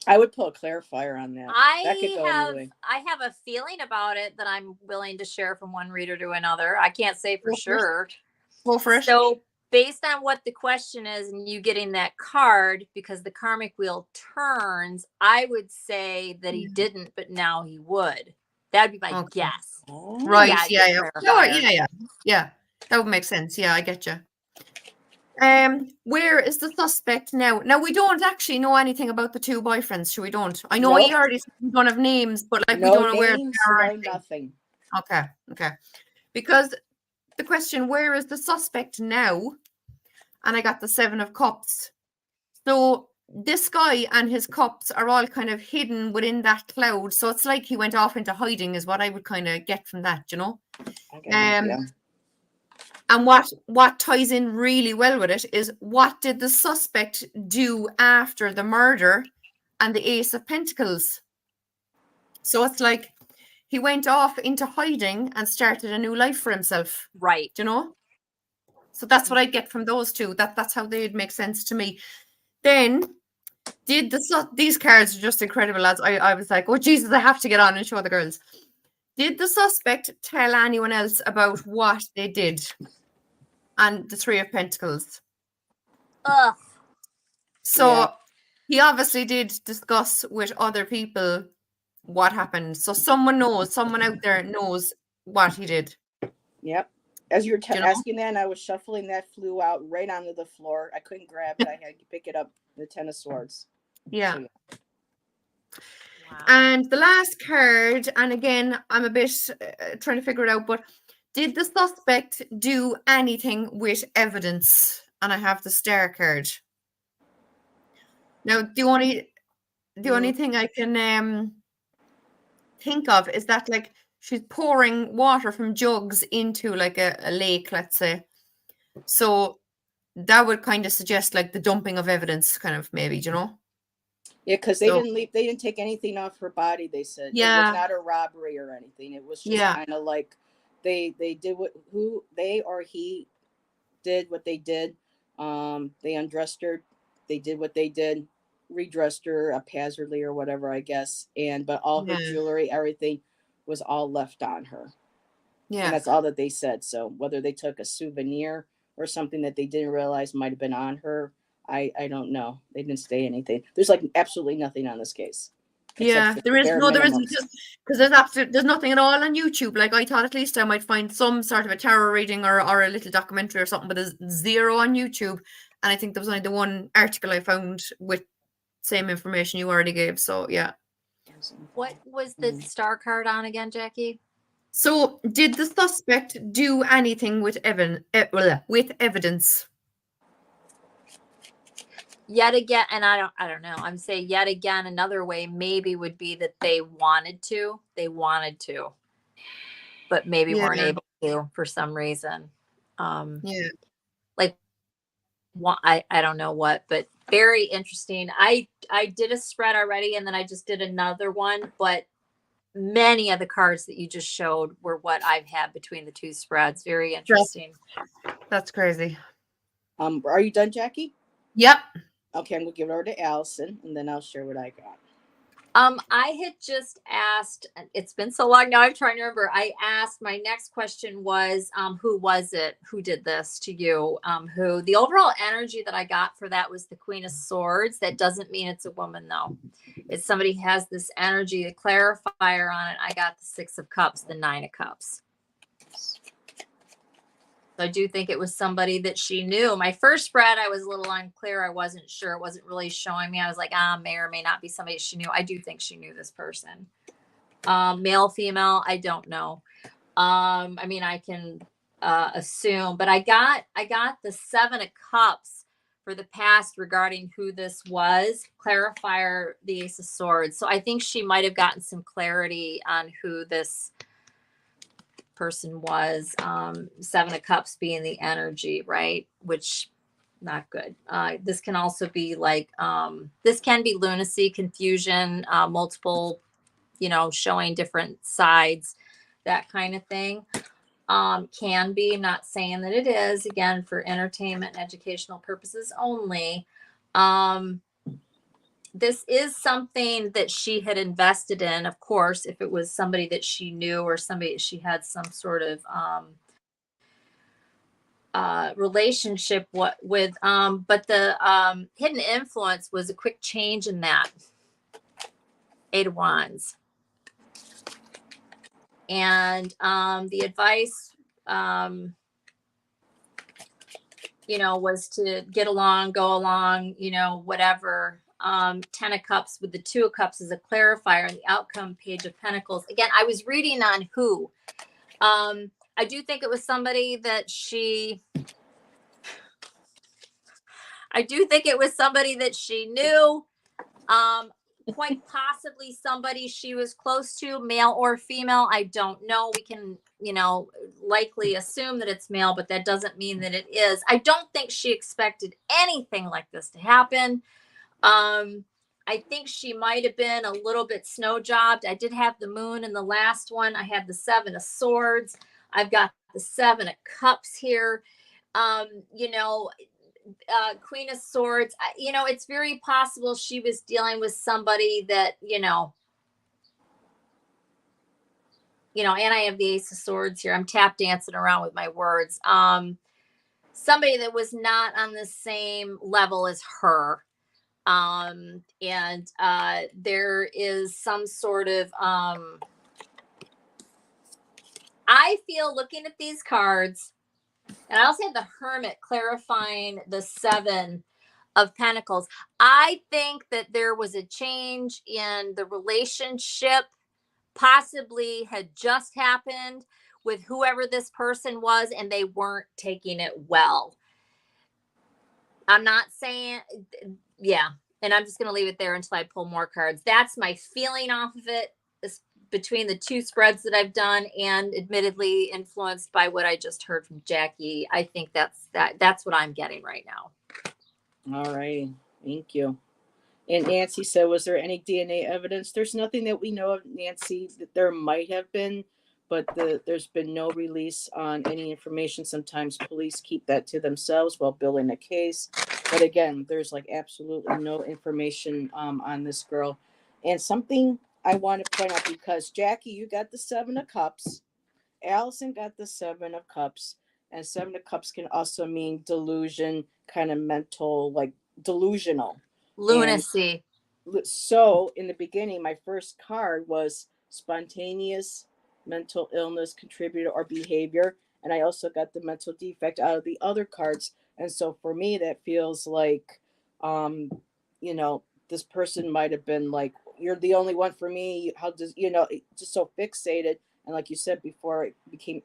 I would put a clarifier on that. I have a feeling about it that I'm willing to share from one reader to another. I can't say for sure. Go for it. So based on what the question is and you getting that card, because the karmic wheel turns, I would say that he didn't, but now he would. That'd be my guess. Right. Yeah, Yeah. clarifier. Yeah. That would make sense. Yeah, I get you. Where is the suspect now? Now, we don't actually know anything about the two boyfriends, so we don't. I know you already said we don't have names, but like we don't know where they are. No nothing. Okay. Because the question, where is the suspect now? And I got the 7 of Cups. So this guy and his cups are all kind of hidden within that cloud. So it's like he went off into hiding is what I would kind of get from that, you know? And what ties in really well with it is, what did the suspect do after the murder and the Ace of Pentacles? So it's like he went off into hiding and started a new life for himself. Right. You know? So that's what I get from those two. That's how they'd make sense to me. Then, these cards are just incredible, lads. I was like, oh, Jesus, I have to get on and show the girls. Did the suspect tell anyone else about what they did? And the 3 of Pentacles. Ugh. So he obviously did discuss with other people what happened. So someone out there knows what he did. Yep. As you were asking that, and I was shuffling, that flew out right onto the floor. I couldn't grab it. I had to pick it up, the 10 of Swords. Yeah. So, Wow. And the last card, and again, I'm a bit trying to figure it out, but did the suspect do anything with evidence? And I have the Star card. Now, the only thing I can think of is that, like, she's pouring water from jugs into like a lake, let's say. So that would kind of suggest like the dumping of evidence, kind of, maybe, you know? Yeah, because they didn't leave. They didn't take anything off her body. They said it was not a robbery or anything. It was just kind of like they did they or he did what they did. They undressed her. They did what they did, redressed her haphazardly or whatever, I guess. But all her jewelry, everything was all left on her. Yeah, and that's all that they said. So whether they took a souvenir or something that they didn't realize might have been on her, I don't know. They didn't say anything. There's like absolutely nothing on this case. Yeah, there isn't, because there's nothing at all on YouTube. Like, I thought at least I might find some sort of a tarot reading or a little documentary or something, but there's zero on YouTube. And I think there was only the one article I found with same information you already gave. So yeah. What was the Star card on again, Jackie? So did the suspect do anything with evidence? Yet again, and I don't know. I'm saying yet again, another way maybe would be that they wanted to, but maybe weren't able to for some reason. Like, I don't know what, but very interesting. I did a spread already, and then I just did another one, but many of the cards that you just showed were what I've had between the two spreads. Very interesting. That's crazy. Are you done, Jackie? Yep. Okay, I'm gonna give it over to Allyson, and then I'll share what I got. I had just asked, it's been so long now, I'm trying to remember. I asked, my next question was, who was it who did this to you? The overall energy that I got for that was the Queen of Swords. That doesn't mean it's a woman, though. It's somebody who has this energy. The clarifier on it, I got the 6 of Cups, the 9 of Cups. So I do think it was somebody that she knew. My first spread, I was a little unclear. I wasn't sure. It wasn't really showing me. I was like, may or may not be somebody she knew. I do think she knew this person. Male, female, I don't know. I mean, I can assume, but I got the 7 of Cups for the past regarding who this was. Clarifier, the Ace of Swords. So I think she might have gotten some clarity on who this person was. 7 of Cups being the energy, right? Which, not good. This can also be like, this can be lunacy, confusion, multiple, showing different sides, that kind of thing. Can be, I'm not saying that it is, again, for entertainment and educational purposes only. This is something that she had invested in, of course, if it was somebody that she knew or somebody that she had some sort of relationship with but the hidden influence was a quick change in that. 8 of Wands. And the advice was to get along, go along, whatever. 10 of Cups with the 2 of Cups is a clarifier, and the outcome, Page of Pentacles. Again, I was reading on who. I do think it was somebody that she knew. Quite possibly somebody she was close to, male or female. I don't know. We can, likely assume that it's male, but that doesn't mean that it is. I don't think she expected anything like this to happen. I think she might have been a little bit snow jobbed. I did have the moon in the last one. I had the 7 of Swords. I've got the 7 of Cups here. Queen of Swords, it's very possible she was dealing with somebody that, and I have the Ace of Swords here. I'm tap dancing around with my words. Somebody that was not on the same level as her. There is some sort of, I feel, looking at these cards, and I also had the Hermit clarifying the 7 of Pentacles. I think that there was a change in the relationship, possibly had just happened with whoever this person was, and they weren't taking it well. I'm not saying, yeah. And I'm just going to leave it there until I pull more cards. That's my feeling off of it, between the 2 spreads that I've done, and admittedly influenced by what I just heard from Jackie. I think that's what I'm getting right now. All right. Thank you. And Nancy said, was there any DNA evidence? There's nothing that we know of, Nancy, that there might have been, but there's been no release on any information. Sometimes police keep that to themselves while building a case. But again, there's absolutely no information on this girl. And something I want to point out, because Jackie, you got the 7 of Cups. Allyson got the 7 of Cups. And 7 of Cups can also mean delusion, kind of mental, delusional. Lunacy. And so in the beginning, my first card was spontaneous mental illness, contributor, or behavior. And I also got the mental defect out of the other cards. And so for me, that feels like, this person might have been like, you're the only one for me. How does, just so fixated. And like you said before, it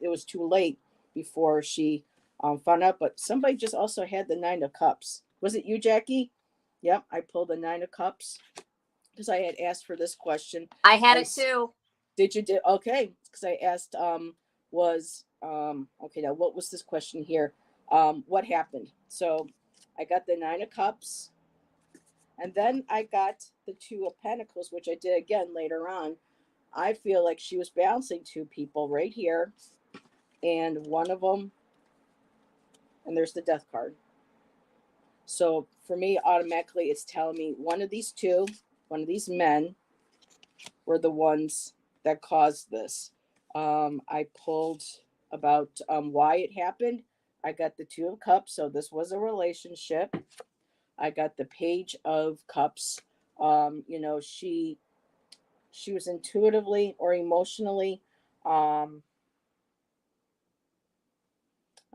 was too late before she found out. But somebody just also had the 9 of Cups. Was it you, Jackie? Yep, I pulled the 9 of Cups because I had asked for this question. I had it too. Did you? Okay, because I asked, okay, now what was this question here? What happened? So I got the 9 of Cups, and then I got the 2 of Pentacles, which I did again later on. I feel like she was balancing 2 people right here, and one of them, and there's the Death card. So for me, automatically, it's telling me one of these men were the ones that caused this. I pulled about why it happened. I got the 2 of Cups, so this was a relationship. I got the Page of Cups. She was intuitively or emotionally. I'm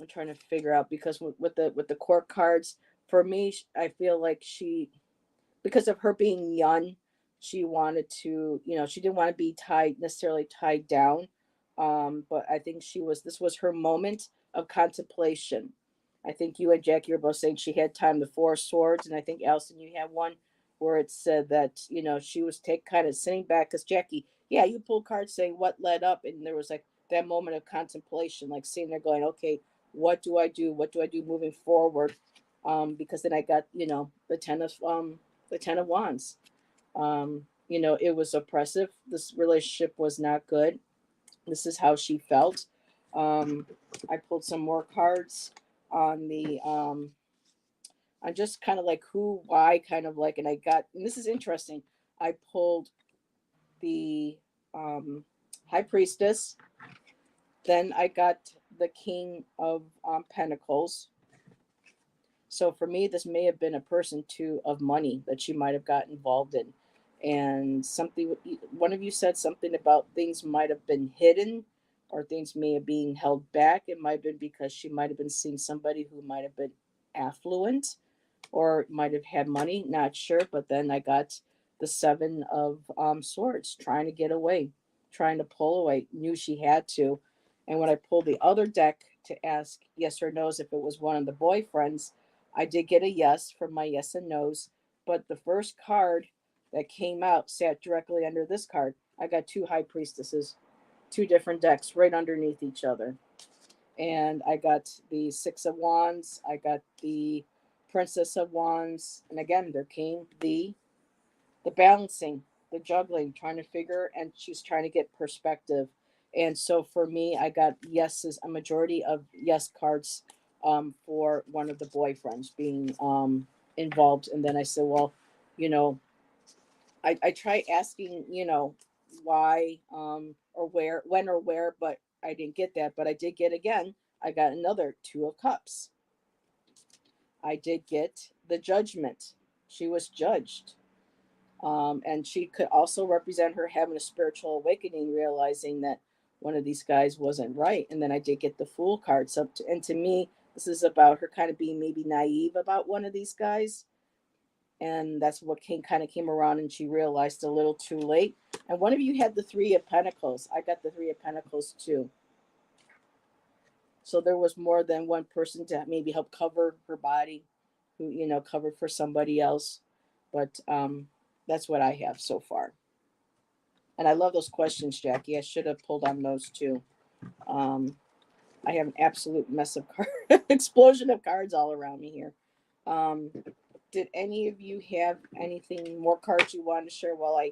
trying to figure out, because with the court cards, for me, I feel like because of her being young, she wanted to, she didn't want to be necessarily tied down. But I think this was her moment of contemplation. I think you and Jackie were both saying she had time, the 4 of Swords. And I think, Allyson, you had one where it said that, she was kind of sitting back, because Jackie, yeah, you pulled cards saying what led up. And there was that moment of contemplation, sitting there going, okay, what do I do? What do I do moving forward? Because then I got, the 10 of Wands. It was oppressive. This relationship was not good. This is how she felt. I pulled some more cards on the, on just kind of who, why, kind of and I got, and this is interesting. I pulled the High Priestess. Then I got the King of Pentacles. So for me, this may have been a person too of money that she might have got involved in. And something, one of you said something about things might have been hidden or things may have been held back. It might have been because she might have been seeing somebody who might have been affluent or might have had money, not sure. But then I got the Seven of Swords, trying to get away, trying to pull away, knew she had to. And when I pulled the other deck to ask yes or no's if it was one of the boyfriends, I did get a yes from my yes and no's. But the first card that came out sat directly under this card. I got two High Priestesses, two different decks right underneath each other. And I got the Six of Wands. I got the Princess of Wands. And again, there came the balancing, the juggling, trying to figure, and she's trying to get perspective. And so for me, I got yeses, a majority of yes cards for one of the boyfriends being involved. And then I said, well, you know, I try asking, you know, why or where, when or where, but I didn't get that. But I did get again, I got another Two of Cups. I did get the Judgment. She was judged. And she could also represent her having a spiritual awakening, realizing that one of these guys wasn't right. And then I did get the Fool card. So, and to me, this is about her kind of being maybe naive about one of these guys. And that's what kind of came around, and she realized a little too late. And one of you had the Three of Pentacles. I got the Three of Pentacles too. So there was more than one person to maybe help cover her body, who, you know, covered for somebody else. But that's what I have so far. And I love those questions, Jackie. I should have pulled on those too. I have an absolute mess of cards, explosion of cards all around me here. Did any of you have anything more cards you want to share while I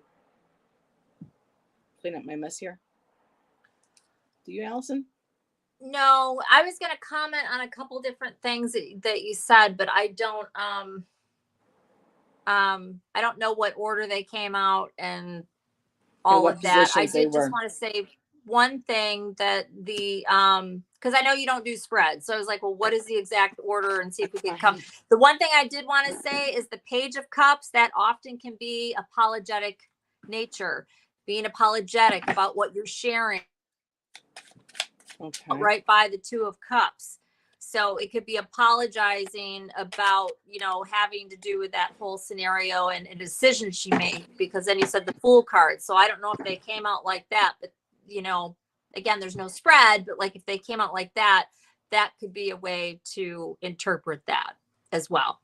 clean up my mess here? Do you, Allyson? No, I was going to comment on a couple different things that you said, but I don't know what order they came out and all of that. I did just want to say one thing, that the because I know you don't do spreads, so I was like, well, what is the exact order, and see if we can come. The one thing I did want to say is the Page of Cups, that often can be apologetic nature, being apologetic about what you're sharing. Okay. Right by the Two of Cups. So it could be apologizing about, you know, having to do with that whole scenario and a decision she made, because then you said the Fool card. So I don't know if they came out like that, but, you know, again, there's no spread, but like if they came out like that, that could be a way to interpret that as well.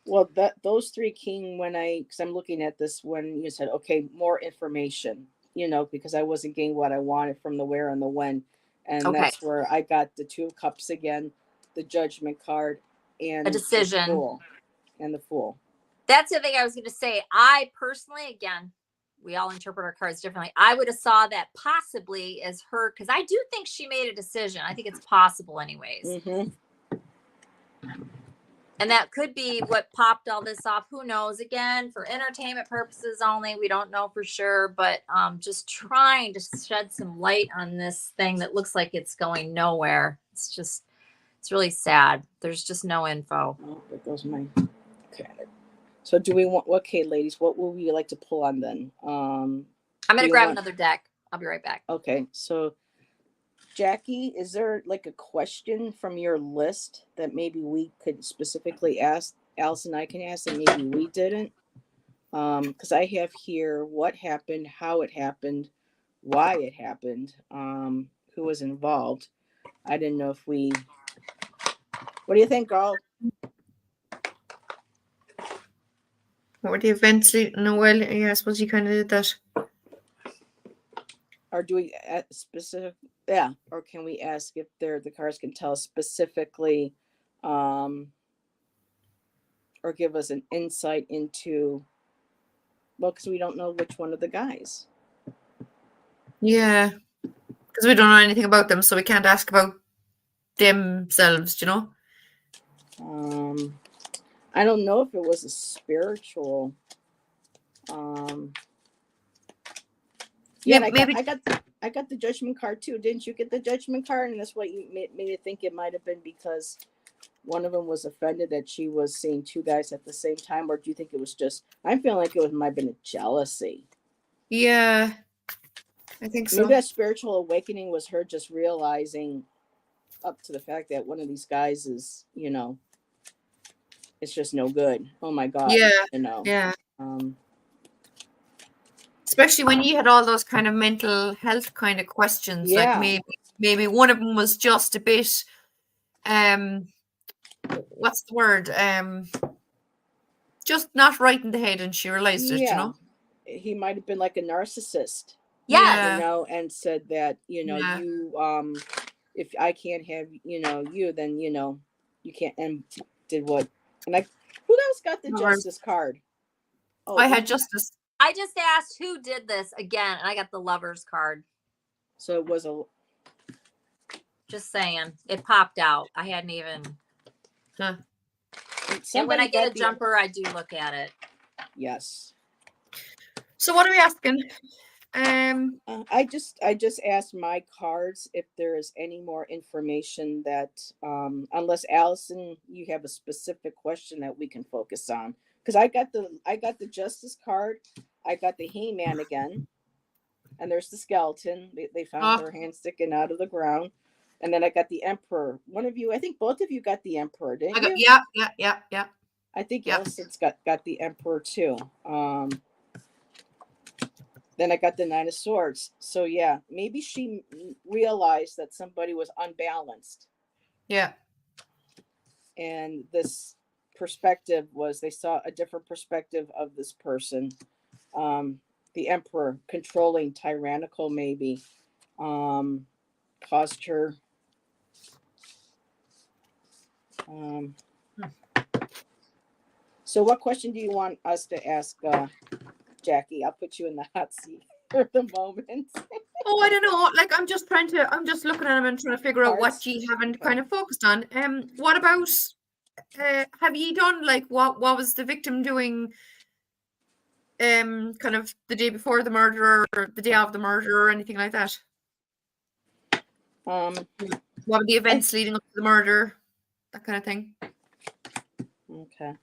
Well, those three came when because I'm looking at this when you said, okay, more information, you know, because I wasn't getting what I wanted from the where and the when. And okay, that's where I got the Two of Cups again, the Judgment card, and a decision, the Fool. That's the thing I was going to say. I personally, again, we all interpret our cards differently. I would have saw that possibly as her, because I do think she made a decision. I think it's possible anyways. Mm-hmm. And that could be what popped all this off. Who knows? Again, for entertainment purposes only. We don't know for sure, but just trying to shed some light on this thing that looks like it's going nowhere. It's really sad. There's just no info. Oh, there goes my. Okay. So do we want, okay, ladies, what would we like to pull on then? I'm going to grab another deck. I'll be right back. Okay. So Jackie, is there like a question from your list that maybe we could specifically ask? Allyson and I can ask, and maybe we didn't. Because I have here what happened, how it happened, why it happened, who was involved. I didn't know if we. What do you think, girl? What the events? No, well, yeah, I suppose you kind of did that. Or do we specific? Yeah. Or can we ask if the cards can tell us specifically, or give us an insight into? Well, because we don't know which one of the guys. Yeah, because we don't know anything about them, so we can't ask about themselves. You know. I don't know if it was a spiritual. Yeah, maybe I got I got the judgment card too. Didn't you get the judgment card? And that's what you made me think it might have been because one of them was offended that she was seeing two guys at the same time, or do you think it was just? I'm feeling like might have been a jealousy. Yeah, I think so. Maybe that spiritual awakening was her just realizing up to the fact that one of these guys is, it's just no good. Oh my God. Yeah, yeah. Especially when you had all those kind of mental health kind of questions. Yeah. Like maybe one of them was just a bit, what's the word? Just not right in the head, and she realized it, He might have been like a narcissist. Yeah. And said that, Yeah. you, if I can't have, you, then, you can't, and did what? And who else got the justice card? Oh, I had justice. I just asked who did this again, and I got the lover's card. So it was just saying, it popped out. I hadn't even. Huh. And when I get a jumper, I do look at it. Yes. So what are we asking? I just asked my cards if there is any more information that, unless Allyson, you have a specific question that we can focus on, because I got the justice card, I got the He-Man again, and there's the skeleton. They found her hand sticking out of the ground, and then I got the Emperor. One of you, I think both of you got the Emperor, didn't you? Yeah. I think Allison's got the Emperor too. Then I got the Nine of Swords. So yeah, maybe she realized that somebody was unbalanced. Yeah. And this perspective was, they saw a different perspective of this person. The Emperor, controlling, tyrannical, maybe, caused her. So what question do you want us to ask, Jackie? I'll put you in the hot seat for the moment. Oh, I don't know. Like, I'm just looking at him and trying to figure out what you haven't kind of focused on. What about, have you done, like, what was the victim doing, kind of the day before the murder or the day of the murder or anything like that? What were the events leading up to the murder? That kind of thing. Okay.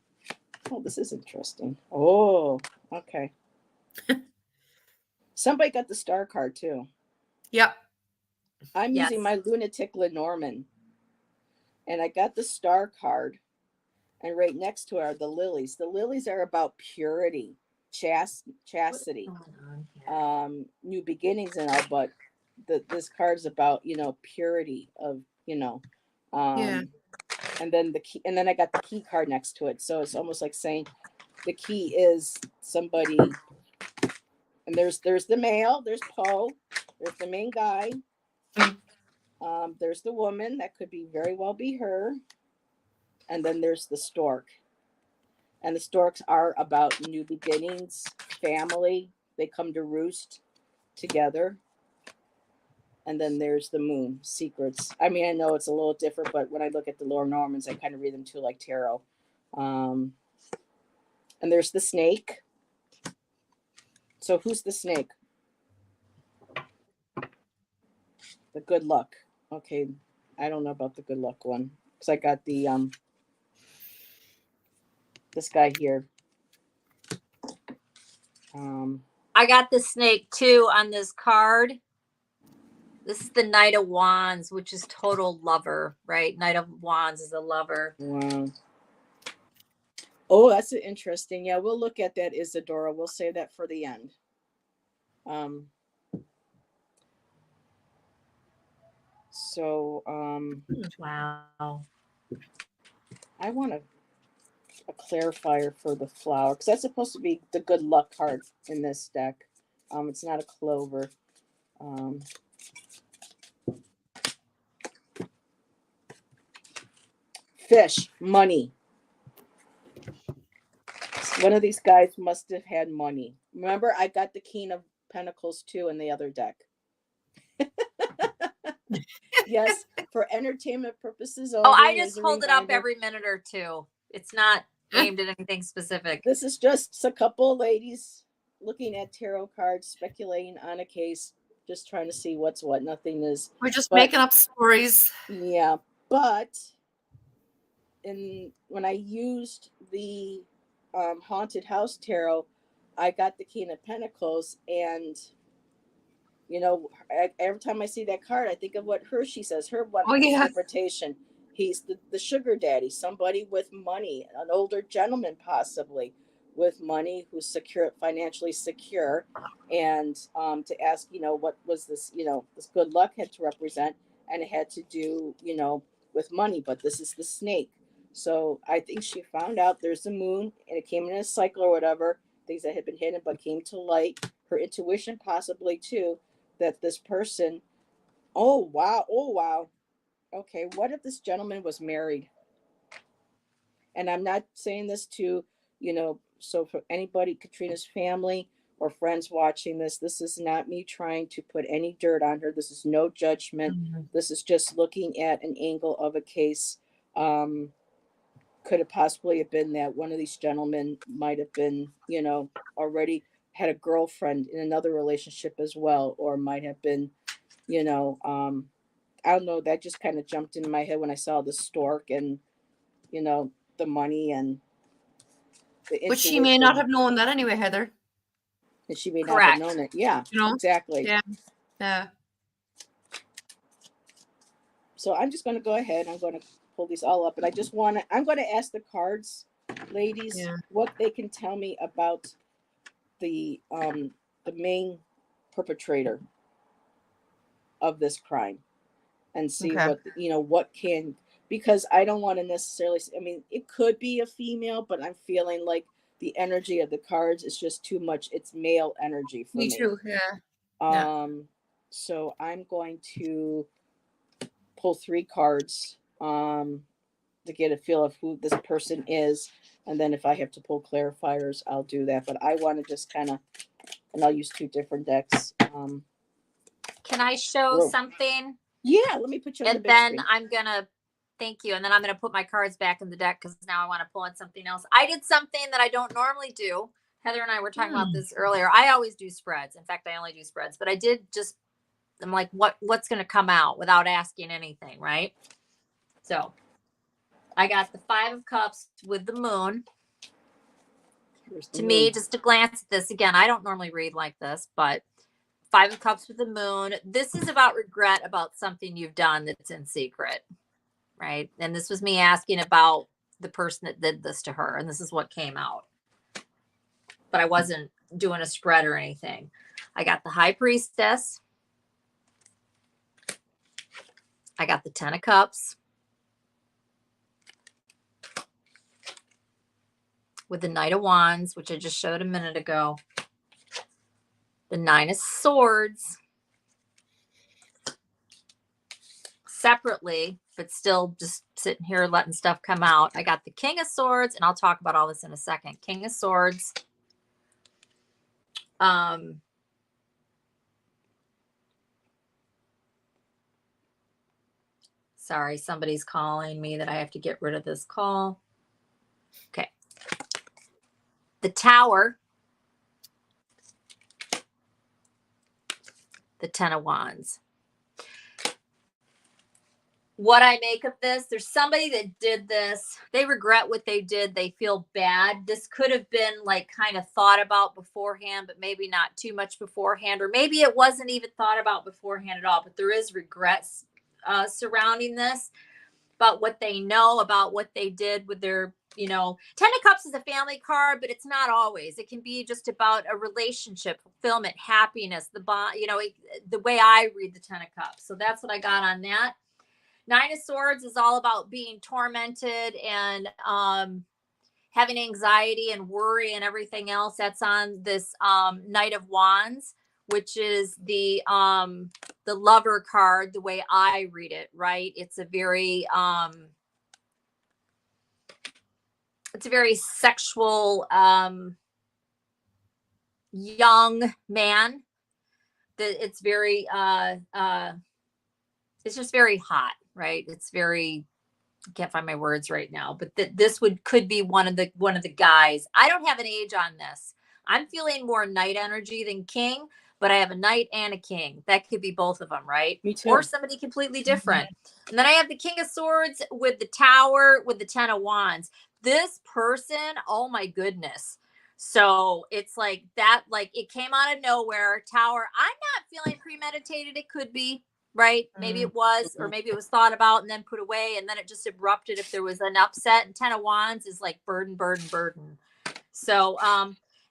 Oh, this is interesting. Oh, okay. Somebody got the star card too. Yep. I'm using my lunatic Lenormand. And I got the star card. And right next to it are the lilies. The lilies are about purity, chastity, new beginnings and all, but this card's about, purity of, and then the key, and then I got the key card next to it. So it's almost like saying the key is somebody. And there's the male, there's Poe, there's the main guy. There's the woman, that could be very well be her. And then there's the stork. And the storks are about new beginnings, family. They come to roost together. And then there's the moon, secrets. I mean, I know it's a little different, but when I look at the Lenormands, I kind of read them too like tarot. And there's the snake. So who's the snake? The good luck. Okay, I don't know about the good luck one, because I got the this guy here. I got the snake too on this card. This is the Knight of Wands, which is total lover, right? Knight of Wands is a lover. Wow. Oh, that's interesting. Yeah, we'll look at that, Isadora. We'll save that for the end. So, wow. I want a clarifier for the flower, because that's supposed to be the good luck card in this deck. It's not a clover. Fish, money. One of these guys must have had money. Remember, I got the King of Pentacles too in the other deck. Yes, for entertainment purposes only. Oh, I just hold it up every minute or two. It's not aimed at anything specific. This is just a couple of ladies looking at tarot cards, speculating on a case, just trying to see what's what. Nothing is. We're just But making up stories. yeah, but when I used the haunted house tarot, I got the King of Pentacles, and you know, every time I see that card, I think of what Hershey says. Her one Oh yeah. interpretation. He's the sugar daddy, somebody with money, an older gentleman possibly with money who's secure, financially secure, and to ask, you know, what was this, you know, this good luck had to represent, and it had to do, you know, with money. But this is the snake. So I think she found out there's the moon, and it came in a cycle or whatever, things that had been hidden but came to light. Her intuition possibly too, that this person, oh wow, okay, what if this gentleman was married? And I'm not saying this to, you know, so for anybody, Catrina's family or friends watching this, this is not me trying to put any dirt on her. This is no judgment. This is just looking at an angle of a case. Could it possibly have been that one of these gentlemen might have been, you know, already had a girlfriend in another relationship as well, or might have been, you know, I don't know, that just kind of jumped into my head when I saw the stork and, you know, the money and the But she may not intuition. have known that anyway, Heather. And she may not Correct. have known it. Yeah, You know? exactly. Yeah. Yeah. So I'm just going to go ahead. I'm going to pull these all up, and I just want to, I'm going to ask the cards, ladies, Yeah. what they can tell me about the main perpetrator of this crime, and see Okay. what, you know, what can, because I don't want to necessarily, I mean, it could be a female, but I'm feeling like the energy of the cards is just too much. It's male energy for me. Me too. Yeah. So I'm going to pull 3 cards to get a feel of who this person is, and then if I have to pull clarifiers, I'll do that. But I want to just kind of, and I'll use 2 different decks. Can I show Whoa. something? Yeah, let me put you on the And big then screen. I'm gonna thank you. And then I'm gonna put my cards back in the deck because now I want to pull in something else. I did something that I don't normally do. Heather and I were talking about this earlier. I always do spreads. In fact, I only do spreads, but I did just, I'm like, what's gonna come out without asking anything, right? So I got the 5 of Cups with the moon. To me, just to glance at this again, I don't normally read like this, but 5 of Cups with the moon. This is about regret about something you've done that's in secret, right? And this was me asking about the person that did this to her, and this is what came out. But I wasn't doing a spread or anything. I got the High Priestess. I got the 10 of Cups. With the Knight of Wands, which I just showed a minute ago. The 9 of Swords. Separately, but still just sitting here letting stuff come out. I got the King of Swords, and I'll talk about all this in a second. King of Swords. Sorry, somebody's calling me that I have to get rid of this call. Okay. The Tower. The 10 of Wands. What I make of this, there's somebody that did this. They regret what they did. They feel bad. This could have been like kind of thought about beforehand, but maybe not too much beforehand, or maybe it wasn't even thought about beforehand at all, but there is regrets surrounding this about what they know, about what they did with their, you know, 10 of Cups is a family card, but it's not always. It can be just about a relationship, fulfillment, happiness, the bond, you know, the way I read the 10 of Cups. So that's what I got on that. 9 of Swords is all about being tormented and having anxiety and worry and everything else. That's on this Knight of Wands, which is the lover card, the way I read it, right? It's a very sexual young man. It's very it's just very hot, right? It's very, I can't find my words right now, but this could be one of the guys. I don't have an age on this. I'm feeling more Knight energy than King, but I have a knight and a king. That could be both of them, right? Me too. Or somebody completely different. And then I have the King of Swords with the Tower with the 10 of Wands. This person, oh my goodness. So it's like that, like it came out of nowhere. Tower, I'm not feeling premeditated. It could be, right? Maybe it was, or maybe it was thought about and then put away, and then it just erupted if there was an upset. And 10 of Wands is like burden, burden, burden. So,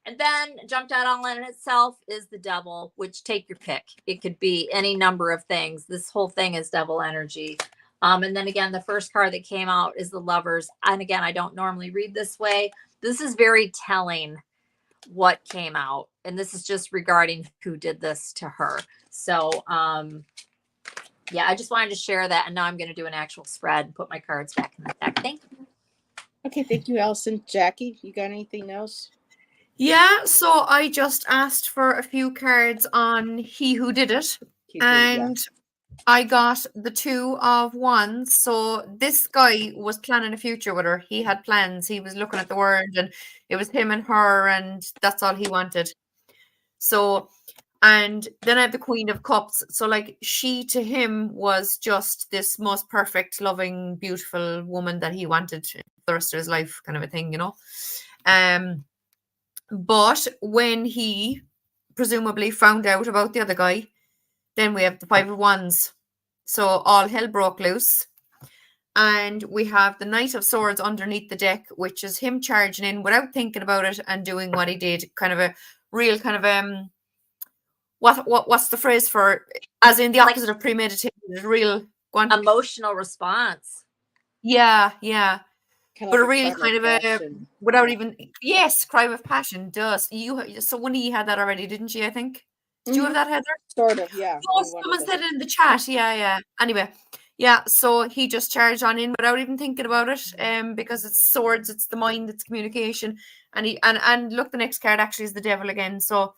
and then jumped out on in itself is the Devil, which take your pick. It could be any number of things. This whole thing is devil energy. And then again, the first card that came out is the Lovers. And again, I don't normally read this way. This is very telling what came out. And this is just regarding who did this to her. So, yeah, I just wanted to share that. And now I'm going to do an actual spread and put my cards back in the deck. Thank you. Okay, thank you, Allyson. Jackie, you got anything else? Yeah, so I just asked for a few cards on He Who Did It, and I got the 2 of Wands. So this guy was planning a future with her. He had plans. He was looking at the world, and it was him and her, and that's all he wanted. So, and then I have the Queen of Cups. So like she to him was just this most perfect, loving, beautiful woman that he wanted for the rest of his life, kind of a thing, you know. But when he presumably found out about the other guy, then we have the 5 of Wands. So all hell broke loose. And we have the Knight of Swords underneath the deck, which is him charging in without thinking about it and doing what he did. Kind of a real kind of what's the phrase for, as in the opposite of premeditated, real emotional response. Yeah, yeah. Kind but of a real kind of a without even cry of passion does. So Winnie had that already, didn't she? I think. Did you have that, Heather? Sort of, yeah. Oh, someone said it in the chat. Yeah. Anyway, yeah. So he just charged on in without even thinking about it. Because it's swords, it's the mind, it's communication, and he and look, the next card actually is the Devil again. So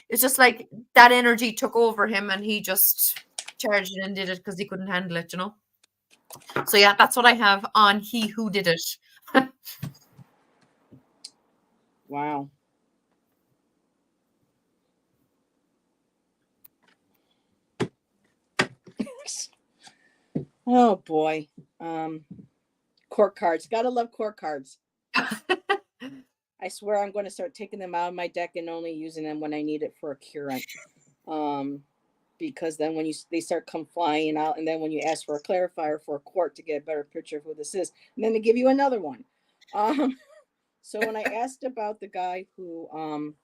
it's just like that energy took over him, and he just charged in and did it because he couldn't handle it, you know. So yeah, that's what I have on He Who Did It. Wow. Oh boy. Court cards. Gotta love court cards. I swear I'm going to start taking them out of my deck and only using them when I need it for a current. Because then when they start come flying out, and then when you ask for a clarifier for a court to get a better picture of who this is, and then they give you another one. So when I asked about the guy who's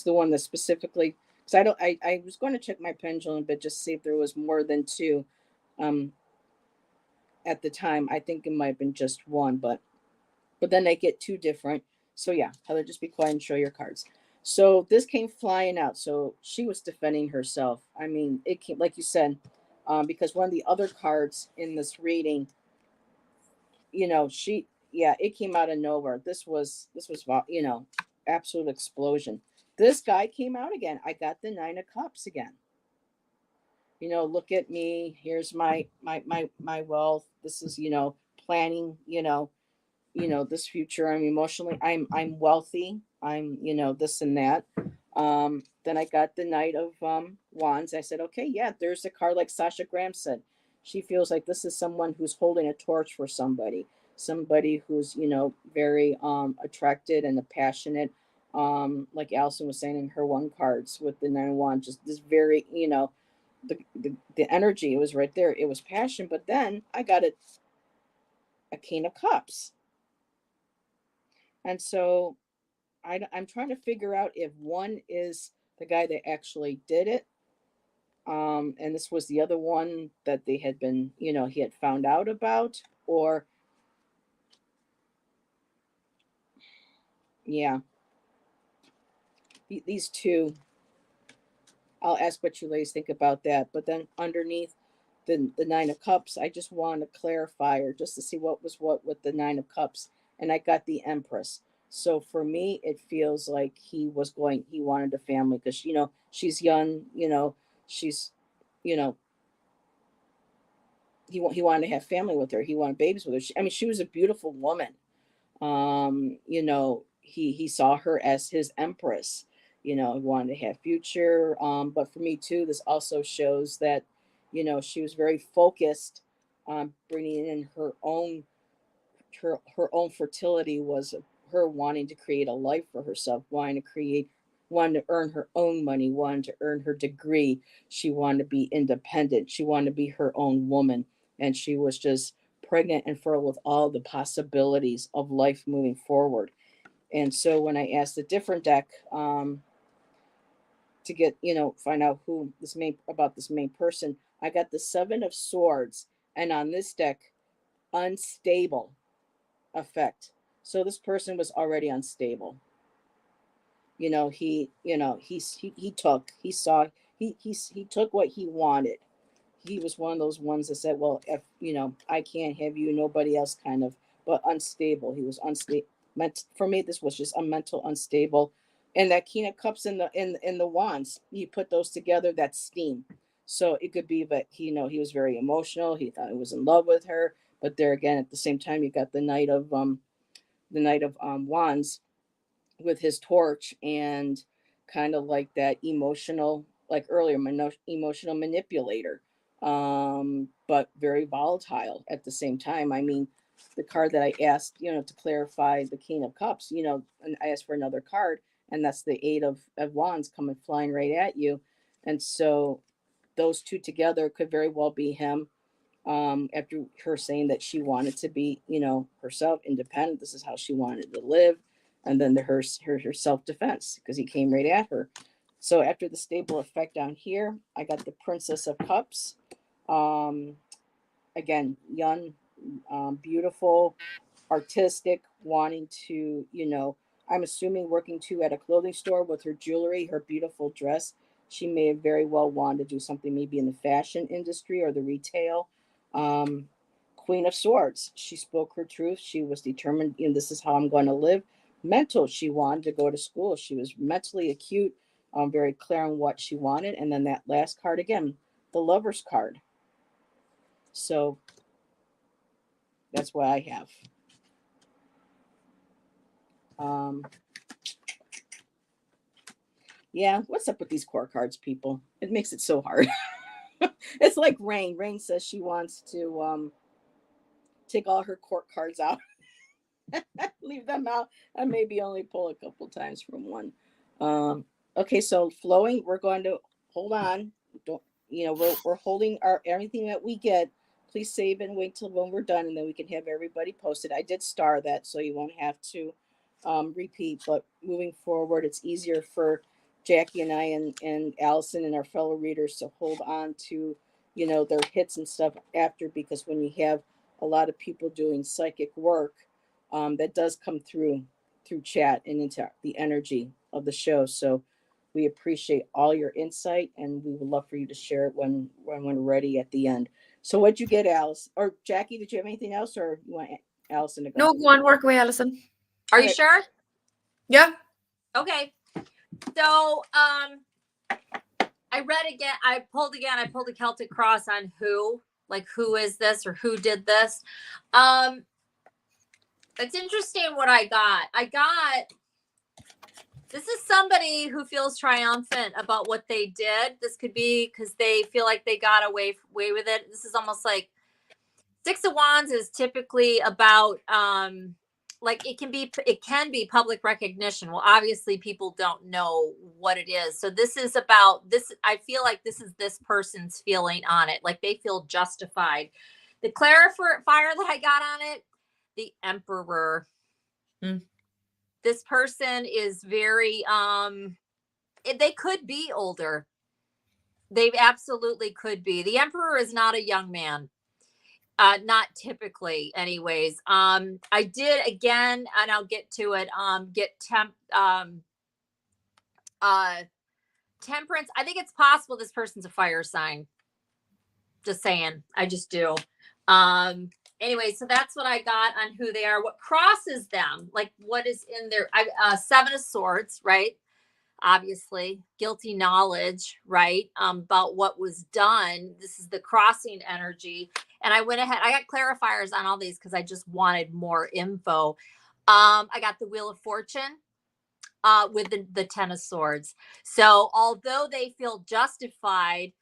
the one that specifically, because I was going to check my pendulum, but just see if there was more than 2. At the time, I think it might have been just 1, but then they get 2 different. So yeah, Heather, just be quiet and show your cards. So this came flying out. So she was defending herself. I mean, it came, like you said, because one of the other cards in this reading, it came out of nowhere. This was, absolute explosion. This guy came out again. I got the 9 of Cups again. Look at me. Here's my wealth. This is, planning, this future. I'm emotionally, I'm wealthy. I'm, this and that. Then I got the Knight of Wands. I said, okay, yeah, there's a card like Sasha Graham said. She feels like this is someone who's holding a torch for somebody who's, very attracted and passionate. Like Allyson was saying in her 1 cards with the 9 of Wands, just this very, the energy, it was right there. It was passion. But then I got a King of Cups. And so I'm trying to figure out if one is the guy that actually did it. And this was the other one that they had been, he had found out about, or yeah. These 2, I'll ask what you ladies think about that. But then underneath the 9 of Cups, I just want a clarifier just to see what was what with the 9 of Cups. And I got the Empress. So for me, it feels like he wanted a family because, she's young, she's, he wanted to have family with her. He wanted babies with her. She was a beautiful woman. He saw her as his Empress. wanted to have future. But for me too, this also shows that, she was very focused on bringing in her own fertility, was her wanting to create a life for herself, wanting to earn her own money, wanting to earn her degree. She wanted to be independent. She wanted to be her own woman. And she was just pregnant and fertile with all the possibilities of life moving forward. And so when I asked a different deck, to get, find out about this main person, I got the Seven of Swords. And on this deck, unstable effect. So this person was already unstable. He took what he wanted. He was one of those ones that said, well, if I can't have you, nobody else, kind of. But unstable. He was unstable. For me, this was just a mental unstable. And that King of Cups in the wands, you put those together, that's steam. So it could be that he was very emotional. He thought he was in love with her, but there again, at the same time, you got the Knight of Wands with his torch, and kind of like that emotional, like earlier, emotional manipulator, but very volatile at the same time. I mean, the card that I asked, to clarify the King of Cups, and I asked for another card, and that's the Eight of Wands coming flying right at you. And so those two together could very well be him. After her saying that she wanted to be, herself, independent, this is how she wanted to live. And then her self-defense, because he came right at her. So after the stable effect down here, I got the Princess of Cups. Again, young, beautiful, artistic, wanting to, I'm assuming working too at a clothing store with her jewelry, her beautiful dress. She may have very well wanted to do something maybe in the fashion industry or the retail. Queen of Swords. She spoke her truth. She was determined, this is how I'm going to live. Mental, she wanted to go to school. She was mentally acute, very clear on what she wanted. And then that last card again, the Lover's card. So that's what I have. Yeah, what's up with these core cards, people? It makes it so hard. It's like Rain. Rain says she wants to take all her court cards out. Leave them out, and maybe only pull a couple times from one. Okay, so flowing, we're going to hold on. Don't we're holding our everything that we get. Please save and wait till when we're done, and then we can have everybody posted. I did star that, so you won't have to repeat. But moving forward, it's easier for Jackie and I and Allyson and our fellow readers to hold on to their hits and stuff after, because when you have a lot of people doing psychic work, that does come through chat and into the energy of the show. So we appreciate all your insight, and we would love for you to share it when we're ready at the end. So what'd you get, Alice? Or Jackie, did you have anything else, or you want Allyson to go? No, go on, work away, Allyson. Are you sure? Yeah. Okay. So I read again, I pulled the Celtic Cross on who is this, or who did this. It's interesting what I got. This is somebody who feels triumphant about what they did. This could be because they feel like they got away with it. This is almost like Six of Wands is typically about like it can be public recognition. Well, obviously people don't know what it is. So this is about this. I feel like this is this person's feeling on it. Like they feel justified. The clarifier that I got on it, the Emperor. This person is very they could be older. They absolutely could be. The Emperor is not a young man. Not typically anyways. I did again, and I'll get to it, get temperance. I think it's possible this person's a fire sign. Just saying. I just do. Anyway, so that's what I got on who they are. What crosses them, like what is in their Seven of Swords, right? Obviously, guilty knowledge, right? About what was done. This is the crossing energy. And I went ahead, I got clarifiers on all these because I just wanted more info. I got the Wheel of Fortune. with the Ten of Swords. So although they feel justified,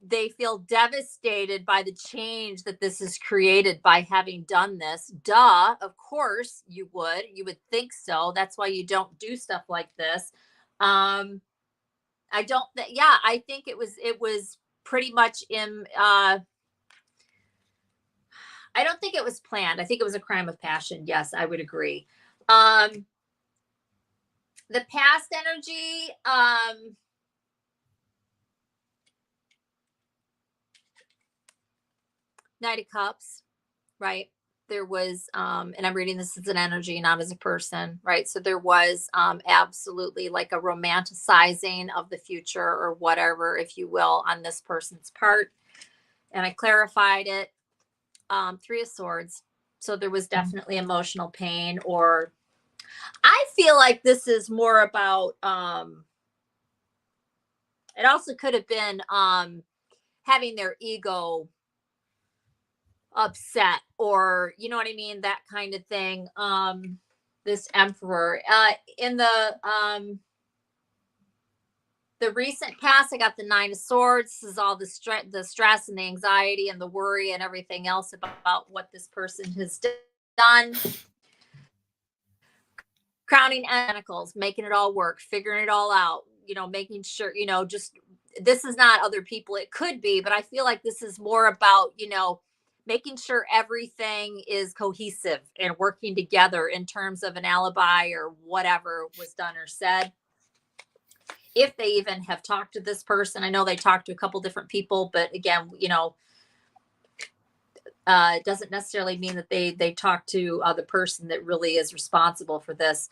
they feel devastated by the change that this has created by having done this. Duh, of course you would think so. That's why you don't do stuff like this. I don't yeah, I think it was pretty much in I don't think it was planned. I think it was a crime of passion. Yes, I would agree. The past energy, Knight of Cups, right? There was, and I'm reading this as an energy, not as a person, right? So there was absolutely like a romanticizing of the future or whatever, if you will, on this person's part. And I clarified it. Three of Swords. So there was definitely emotional pain, or I feel like this is more about, it also could have been having their ego upset, or you know what I mean, that kind of thing. This Emperor in the recent past, I got the Nine of Swords. This is all the stress and the anxiety and the worry and everything else about what this person has done. Crowning Pentacles, making it all work, figuring it all out, you know, making sure, you know, just, this is not other people. It could be, but I feel like this is more about, you know, making sure everything is cohesive and working together in terms of an alibi or whatever was done or said. If they even have talked to this person, I know they talked to a couple different people, but again, you know, it doesn't necessarily mean that they talk to the person that really is responsible for this.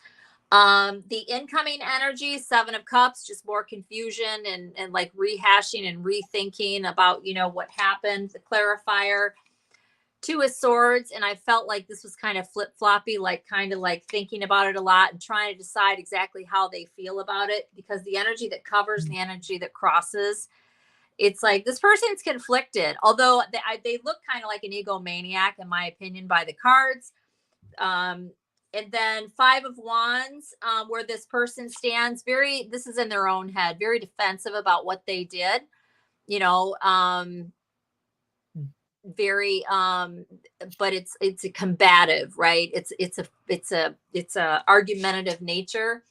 The incoming energy, Seven of Cups, just more confusion and like rehashing and rethinking about, you know, what happened. The clarifier, Two of Swords, and I felt like this was kind of flip-floppy, like kind of like thinking about it a lot and trying to decide exactly how they feel about it, because the energy that covers and the energy that crosses, it's like this person's conflicted, although they look kind of like an egomaniac, in my opinion, by the cards. And then Five of Wands, where this person stands this is in their own head, very defensive about what they did, you know, very but it's a combative, right? It's a argumentative nature.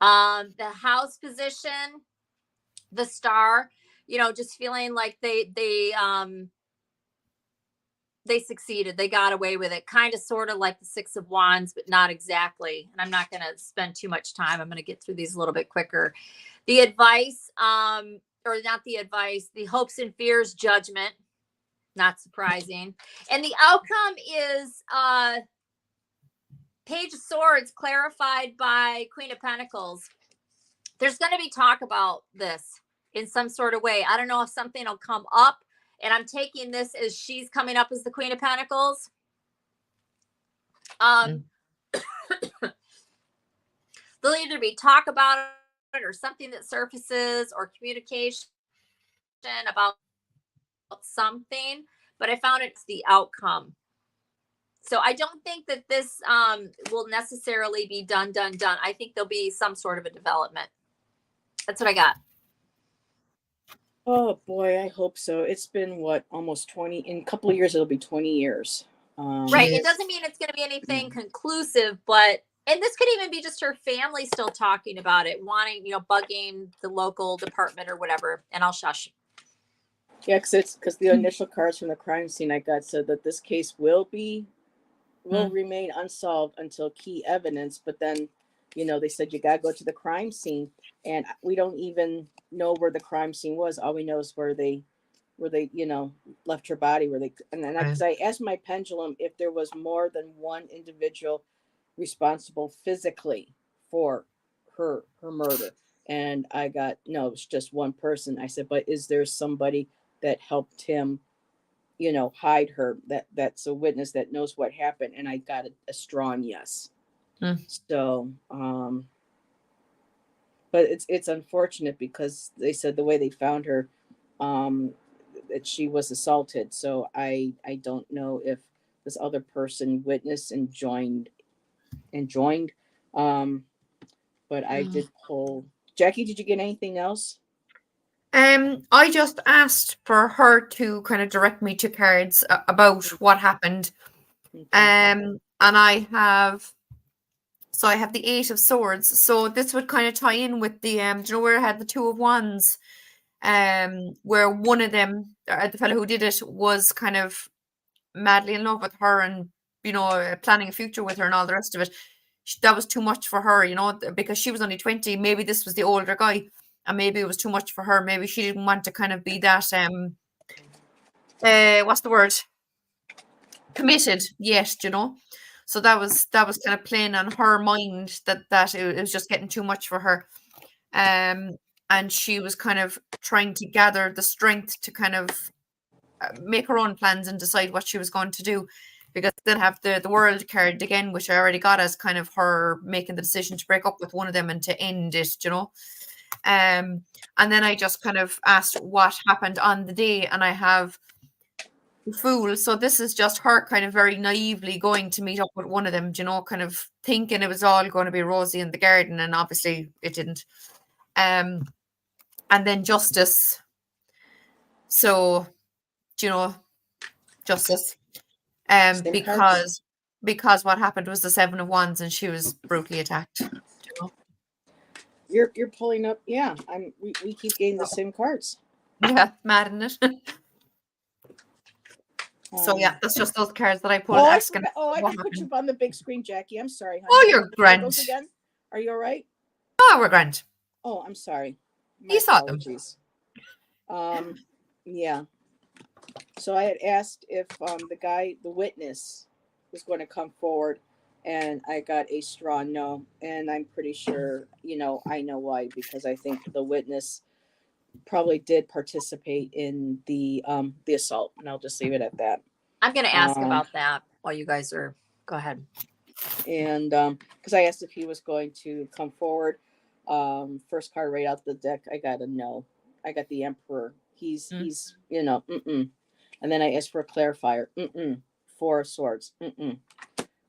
The house position, the Star, you know, just feeling like they succeeded, they got away with it, kind of sort of like the Six of Wands, but not exactly. And I'm not going to spend too much time, I'm going to get through these a little bit quicker. The advice, or not the advice, the hopes and fears, Judgment, not surprising. And the outcome is Page of Swords, clarified by Queen of Pentacles. There's going to be talk about this in some sort of way. I don't know if something will come up, and I'm taking this as she's coming up as the Queen of Pentacles. There'll either be talk about it or something that surfaces, or communication about something, but I found it's the outcome. So I don't think that this will necessarily be done. I think there'll be some sort of a development. That's what I got. Oh boy, I hope so. It's been what, almost 20, in a couple of years it'll be 20 years. Right. It doesn't mean it's going to be anything conclusive, but, and this could even be just her family still talking about it, wanting, you know, bugging the local department or whatever. And I'll shush. Yeah, because the initial cards from the crime scene I got said that this case will remain unsolved until key evidence. But then, you know, they said you got to go to the crime scene, and we don't even know where the crime scene was. All we know is where they you know, left her body, and then because I asked my pendulum if there was more than one individual responsible physically for her murder, and I got, no, it's just one person. I said, but is there somebody that helped him, you know, hide her, that's a witness that knows what happened? And I got a strong yes. So but it's unfortunate because they said the way they found her, that she was assaulted. So I don't know if this other person witnessed and joined. But but I did pull. Jackie, did you get anything else? I just asked for her to kind of direct me to cards about what happened. Okay. And I have the 8 of Swords. So this would kind of tie in with the do you know where I had the 2 of Wands, where one of them, the fellow who did it, was kind of madly in love with her and planning a future with her and all the rest of it. That was too much for her, because she was only 20. Maybe this was the older guy, and maybe it was too much for her. Maybe she didn't want to kind of be that what's the word, committed yet, so that was kind of playing on her mind, that it was just getting too much for her, and she was kind of trying to gather the strength to kind of make her own plans and decide what she was going to do, because then have the World card again, which I already got as kind of her making the decision to break up with one of them and to end it, and then I just kind of asked what happened on the day, and I have the Fool. So this is just her kind of very naively going to meet up with one of them, kind of thinking it was all going to be rosy in the garden, and obviously it didn't. And then Justice. So, Justice. Same cards? Because what happened was the 7 of Wands, and she was brutally attacked. You're pulling up. Yeah, we keep getting the same cards. Yeah, mad, isn't it? So yeah, that's just those cards that I pulled. I asking. I can put you on the big screen, Jackie. I'm sorry, honey. Oh, you're grand. Those again? Are you all right? Oh, we're grand. Oh, I'm sorry. You saw them. Yeah. So I had asked if the witness was going to come forward, and I got a strong no. And I'm pretty sure, I know why, because I think the witness probably did participate in the assault, and I'll just leave it at that. I'm going to ask about that while you guys are. Go ahead. And because I asked if he was going to come forward, first card right out the deck, I got a no. I got the Emperor. He's mm-mm. And then I asked for a clarifier. 4 of Swords.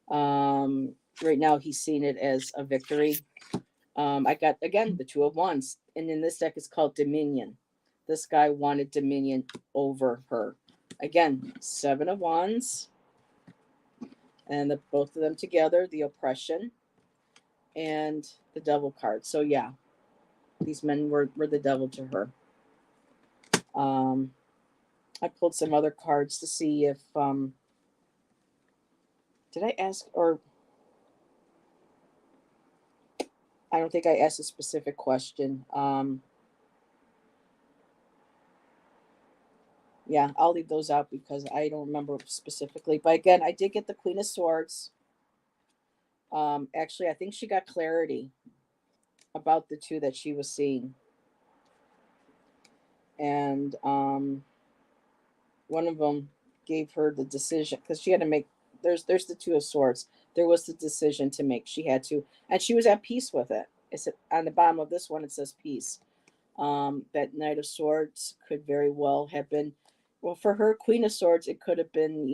Right now he's seen it as a victory. I got again the 2 of Wands, and in this deck it's called Dominion. This guy wanted dominion over her. Again, 7 of Wands, and both of them together, the oppression, and the Devil card. So yeah, these men were the devil to her. I pulled some other cards to see if did I ask, or I don't think I asked a specific question. Yeah, I'll leave those out because I don't remember specifically. But again, I did get the Queen of Swords. Actually, I think she got clarity about the 2 that she was seeing. And one of them gave her the decision, because she had to make, there's the 2 of Swords. There was the decision to make. She had to, and she was at peace with it. It's on the bottom of this one, it says peace. That Knight of Swords could very well have been, well, for her, Queen of Swords, it could have been,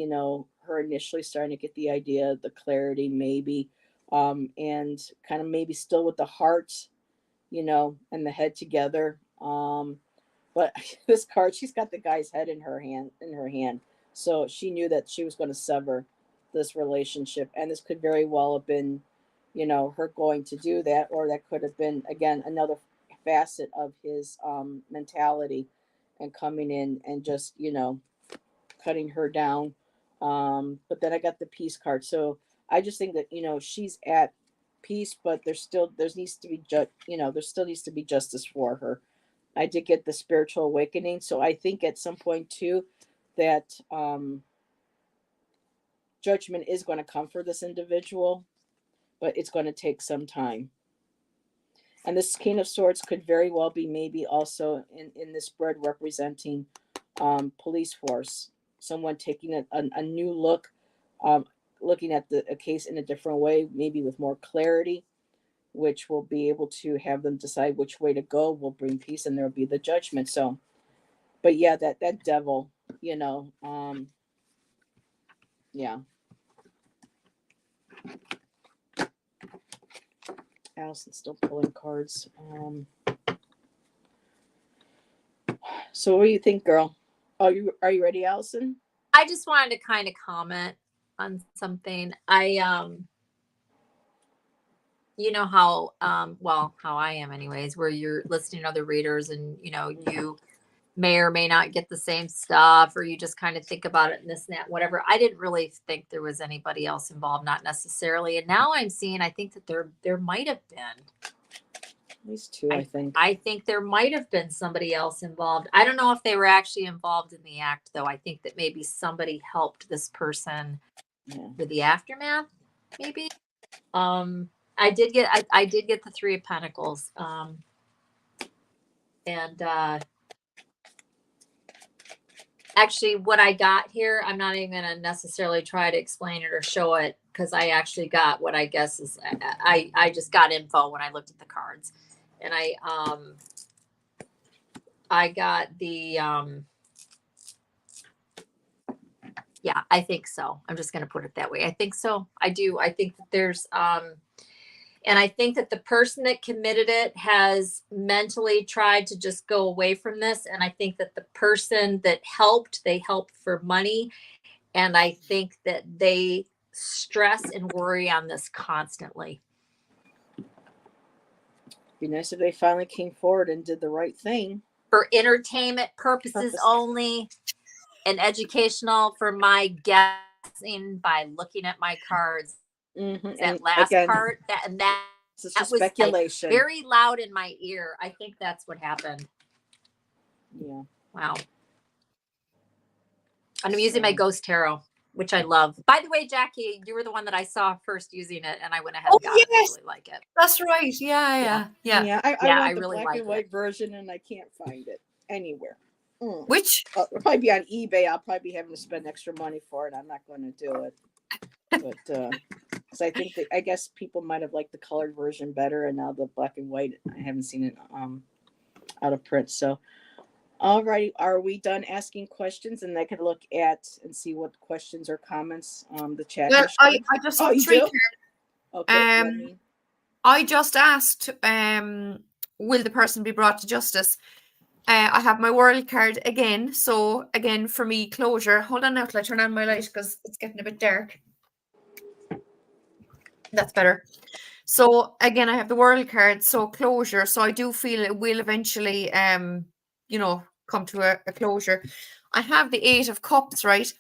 her initially starting to get the idea, the clarity, maybe, and kind of maybe still with the heart, and the head together. But this card, she's got the guy's head in her hand. So she knew that she was going to sever this relationship. And this could very well have been, her going to do that, or that could have been, again, another facet of his mentality, and coming in and just, cutting her down. But then I got the peace card. So I just think that, she's at peace, but there still needs to be justice for her. I did get the spiritual awakening. So I think at some point too, that judgment is going to come for this individual, but it's going to take some time. And this King of Swords could very well be maybe also in this spread representing police force, someone taking a new look, looking at a case in a different way, maybe with more clarity, which will be able to have them decide which way to go, will bring peace, and there'll be the judgment. So, but yeah, that devil, yeah. Allison's still pulling cards. So what do you think, girl? Are you ready, Allyson? I just wanted to kind of comment on something. You know how, how I am anyways, where you're listening to other readers and, you may or may not get the same stuff, or you just kind of think about it and this and that, whatever. I didn't really think there was anybody else involved, not necessarily. And now I'm seeing, I think that there might have been. At least two, I think. I think there might have been somebody else involved. I don't know if they were actually involved in the act, though. I think that maybe somebody helped this person with the aftermath, maybe. I did get the Three of Pentacles. Actually, what I got here, I'm not even going to necessarily try to explain it or show it, because I actually got what I guess is, I just got info when I looked at the cards. And I got the, yeah, I think so. I'm just going to put it that way. I think so. I do. I think that there's, and I think that the person that committed it has mentally tried to just go away from this. And I think that the person that helped, they helped for money. And I think that they stress and worry on this constantly. Be nice if they finally came forward and did the right thing. For entertainment purposes only, and educational for my guessing by looking at my cards. Mm-hmm. That last part, that was speculation. Like very loud in my ear. I think that's what happened. Yeah. Wow. And I'm using my Ghost Tarot, which I love. By the way, Jackie, you were the one that I saw first using it, and I went ahead and got it. I really like it. That's right. Yeah. I want the really black and white version, and I can't find it anywhere. Which? It'll probably be on eBay. I'll probably be having to spend extra money for it. I'm not going to do it. But because I think I guess people might have liked the colored version better, and now the black and white, I haven't seen it out of print. So, all right, are we done asking questions? And I could look at and see what questions or comments the chat. Well, I just have three cards. Okay. I just asked, will the person be brought to justice? I have my World card again. So again, for me, closure. Hold on now till I turn on my light because it's getting a bit dark. That's better. So again, I have the World card. So closure. So I do feel it will eventually, come to a closure. I have the Eight of Cups, right?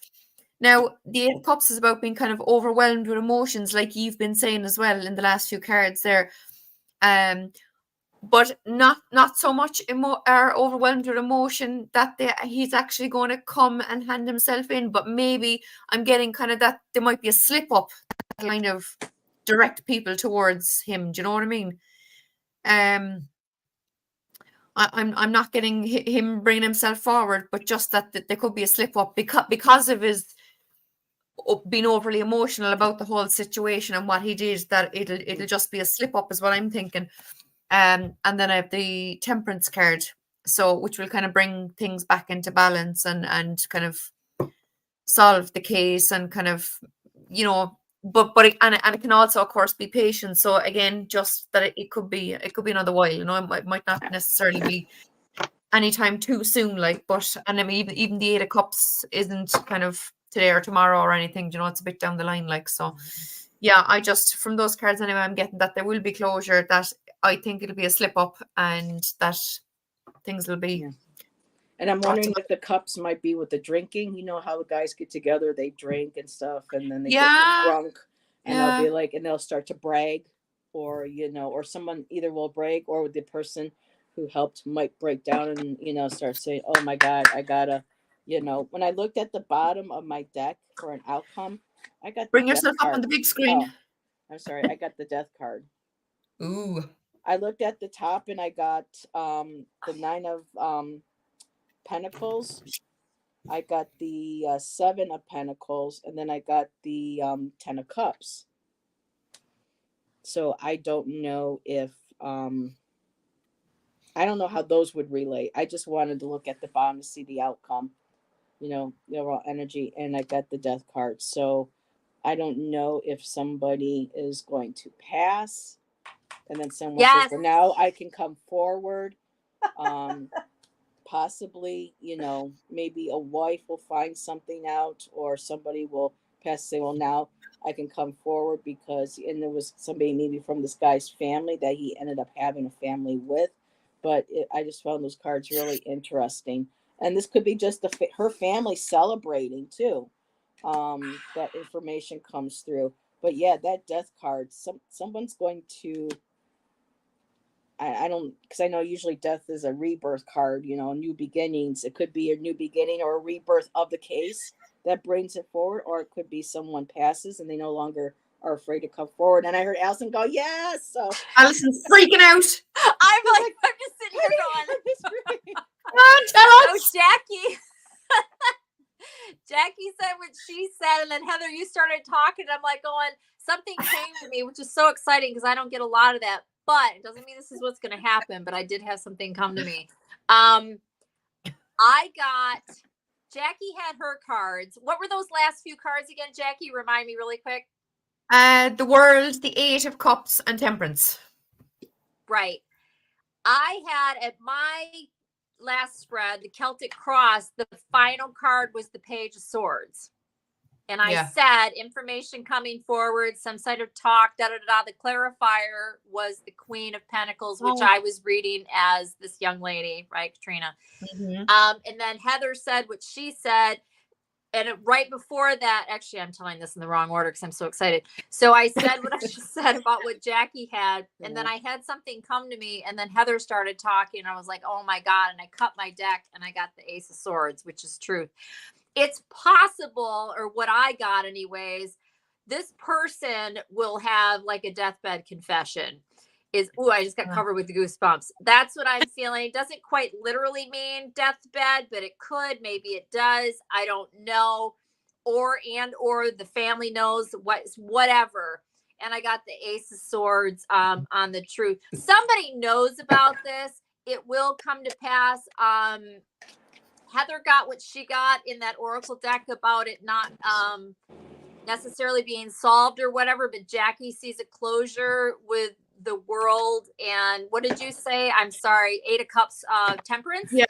Now, the Eight of Cups is about being kind of overwhelmed with emotions, like you've been saying as well in the last few cards there. But not so much overwhelmed with emotion that he's actually going to come and hand himself in. But maybe I'm getting kind of that there might be a slip up, kind of direct people towards him. Do you know what I mean? I'm not getting him bringing himself forward, but just that there could be a slip up because of his being overly emotional about the whole situation and what he did. That it'll just be a slip up, is what I'm thinking. And then I have the Temperance card, so which will kind of bring things back into balance and kind of solve the case and kind of, but it can also, of course, be patient. So again, just that it could be another while, it might not necessarily be anytime too soon, and I mean, even the Eight of Cups isn't kind of today or tomorrow or anything, it's a bit down the line, so yeah, I just, from those cards anyway, I'm getting that there will be closure, that I think it'll be a slip up and that things will be. Yeah. And I'm wondering if the cups might be with the drinking. You know how the guys get together, they drink and stuff, and then they get drunk, and they'll be like, and they'll start to brag, or or someone either will brag, or the person who helped might break down and start saying, "Oh my God, I gotta," When I looked at the bottom of my deck for an outcome, I got bring yourself up on the big screen. Oh, I'm sorry, I got the Death card. Ooh. I looked at the top and I got the Nine of Pentacles. I got the Seven of Pentacles, and then I got the 10 of Cups. So I don't know if I don't know how those would relate. I just wanted to look at the bottom to see the outcome, the overall energy, and I got the Death card. So I don't know if somebody is going to pass And then someone Yes. says, well, now I can come forward. Possibly, maybe a wife will find something out, or somebody will pass say, well, now I can come forward because, and there was somebody maybe from this guy's family that he ended up having a family with. But I just found those cards really interesting. And this could be just her family celebrating too. That information comes through. But yeah, that death card, someone's going to, I don't, because I know usually death is a rebirth card, new beginnings. It could be a new beginning or a rebirth of the case that brings it forward, or it could be someone passes and they no longer are afraid to come forward. And I heard Allyson go, yes. So Allison's freaking out. I'm just sitting here going, Come on, tell oh, us. Jackie. Jackie said what she said, and then Heather, you started talking. And I'm like going, something came to me, which is so exciting because I don't get a lot of that. But it doesn't mean this is what's going to happen. But I did have something come to me. Jackie had her cards. What were those last few cards again, Jackie? Remind me really quick. The World, the Eight of Cups, and Temperance. Right. I had at my last spread, the Celtic Cross, the final card was the Page of Swords. And I said information coming forward, some sort of talk, da da da. The clarifier was the Queen of Pentacles, which I was reading as this young lady, right, Catrina? Mm-hmm. And then Heather said what she said. And right before that, actually, I'm telling this in the wrong order because I'm so excited. So I said what I just said about what Jackie had. And then I had something come to me. And then Heather started talking. And I was like, oh, my God. And I cut my deck and I got the Ace of Swords, which is truth. It's possible, or what I got anyways, this person will have like a deathbed confession. I just got covered with the goosebumps. That's what I'm feeling. It doesn't quite literally mean deathbed, but it could. Maybe it does. I don't know. Or the family knows whatever. And I got the Ace of Swords on the truth. Somebody knows about this. It will come to pass. Heather got what she got in that Oracle deck about it not necessarily being solved or whatever, but Jackie sees a closure with the world. And what did you say? I'm sorry. 8 of Cups, Temperance. Yeah,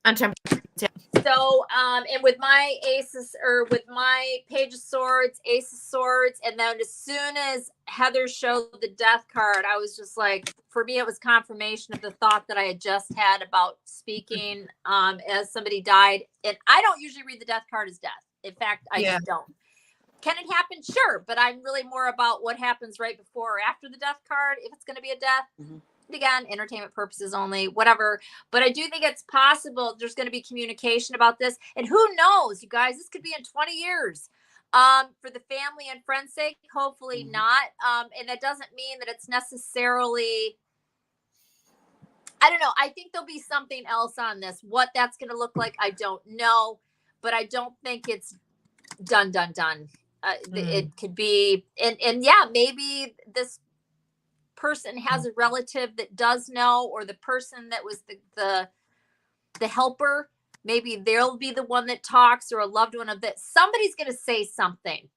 and Temperance. Yeah. So, and with my aces, or with my Page of Swords, Ace of Swords, and then as soon as Heather showed the death card, I was just like, for me, it was confirmation of the thought that I had just had about speaking as somebody died. And I don't usually read the death card as death. In fact, I just don't. Can it happen? Sure. But I'm really more about what happens right before or after the death card. If it's going to be a death, again, entertainment purposes only, whatever. But I do think it's possible there's going to be communication about this. And who knows, you guys, this could be in 20 years. For the family and friends' sake, hopefully not. And that doesn't mean that it's necessarily, I don't know. I think there'll be something else on this. What that's going to look like, I don't know. But I don't think it's done. It could be, and yeah, maybe this person has a relative that does know, or the person that was the helper, maybe they'll be the one that talks, or a loved one of that. Somebody's going to say something.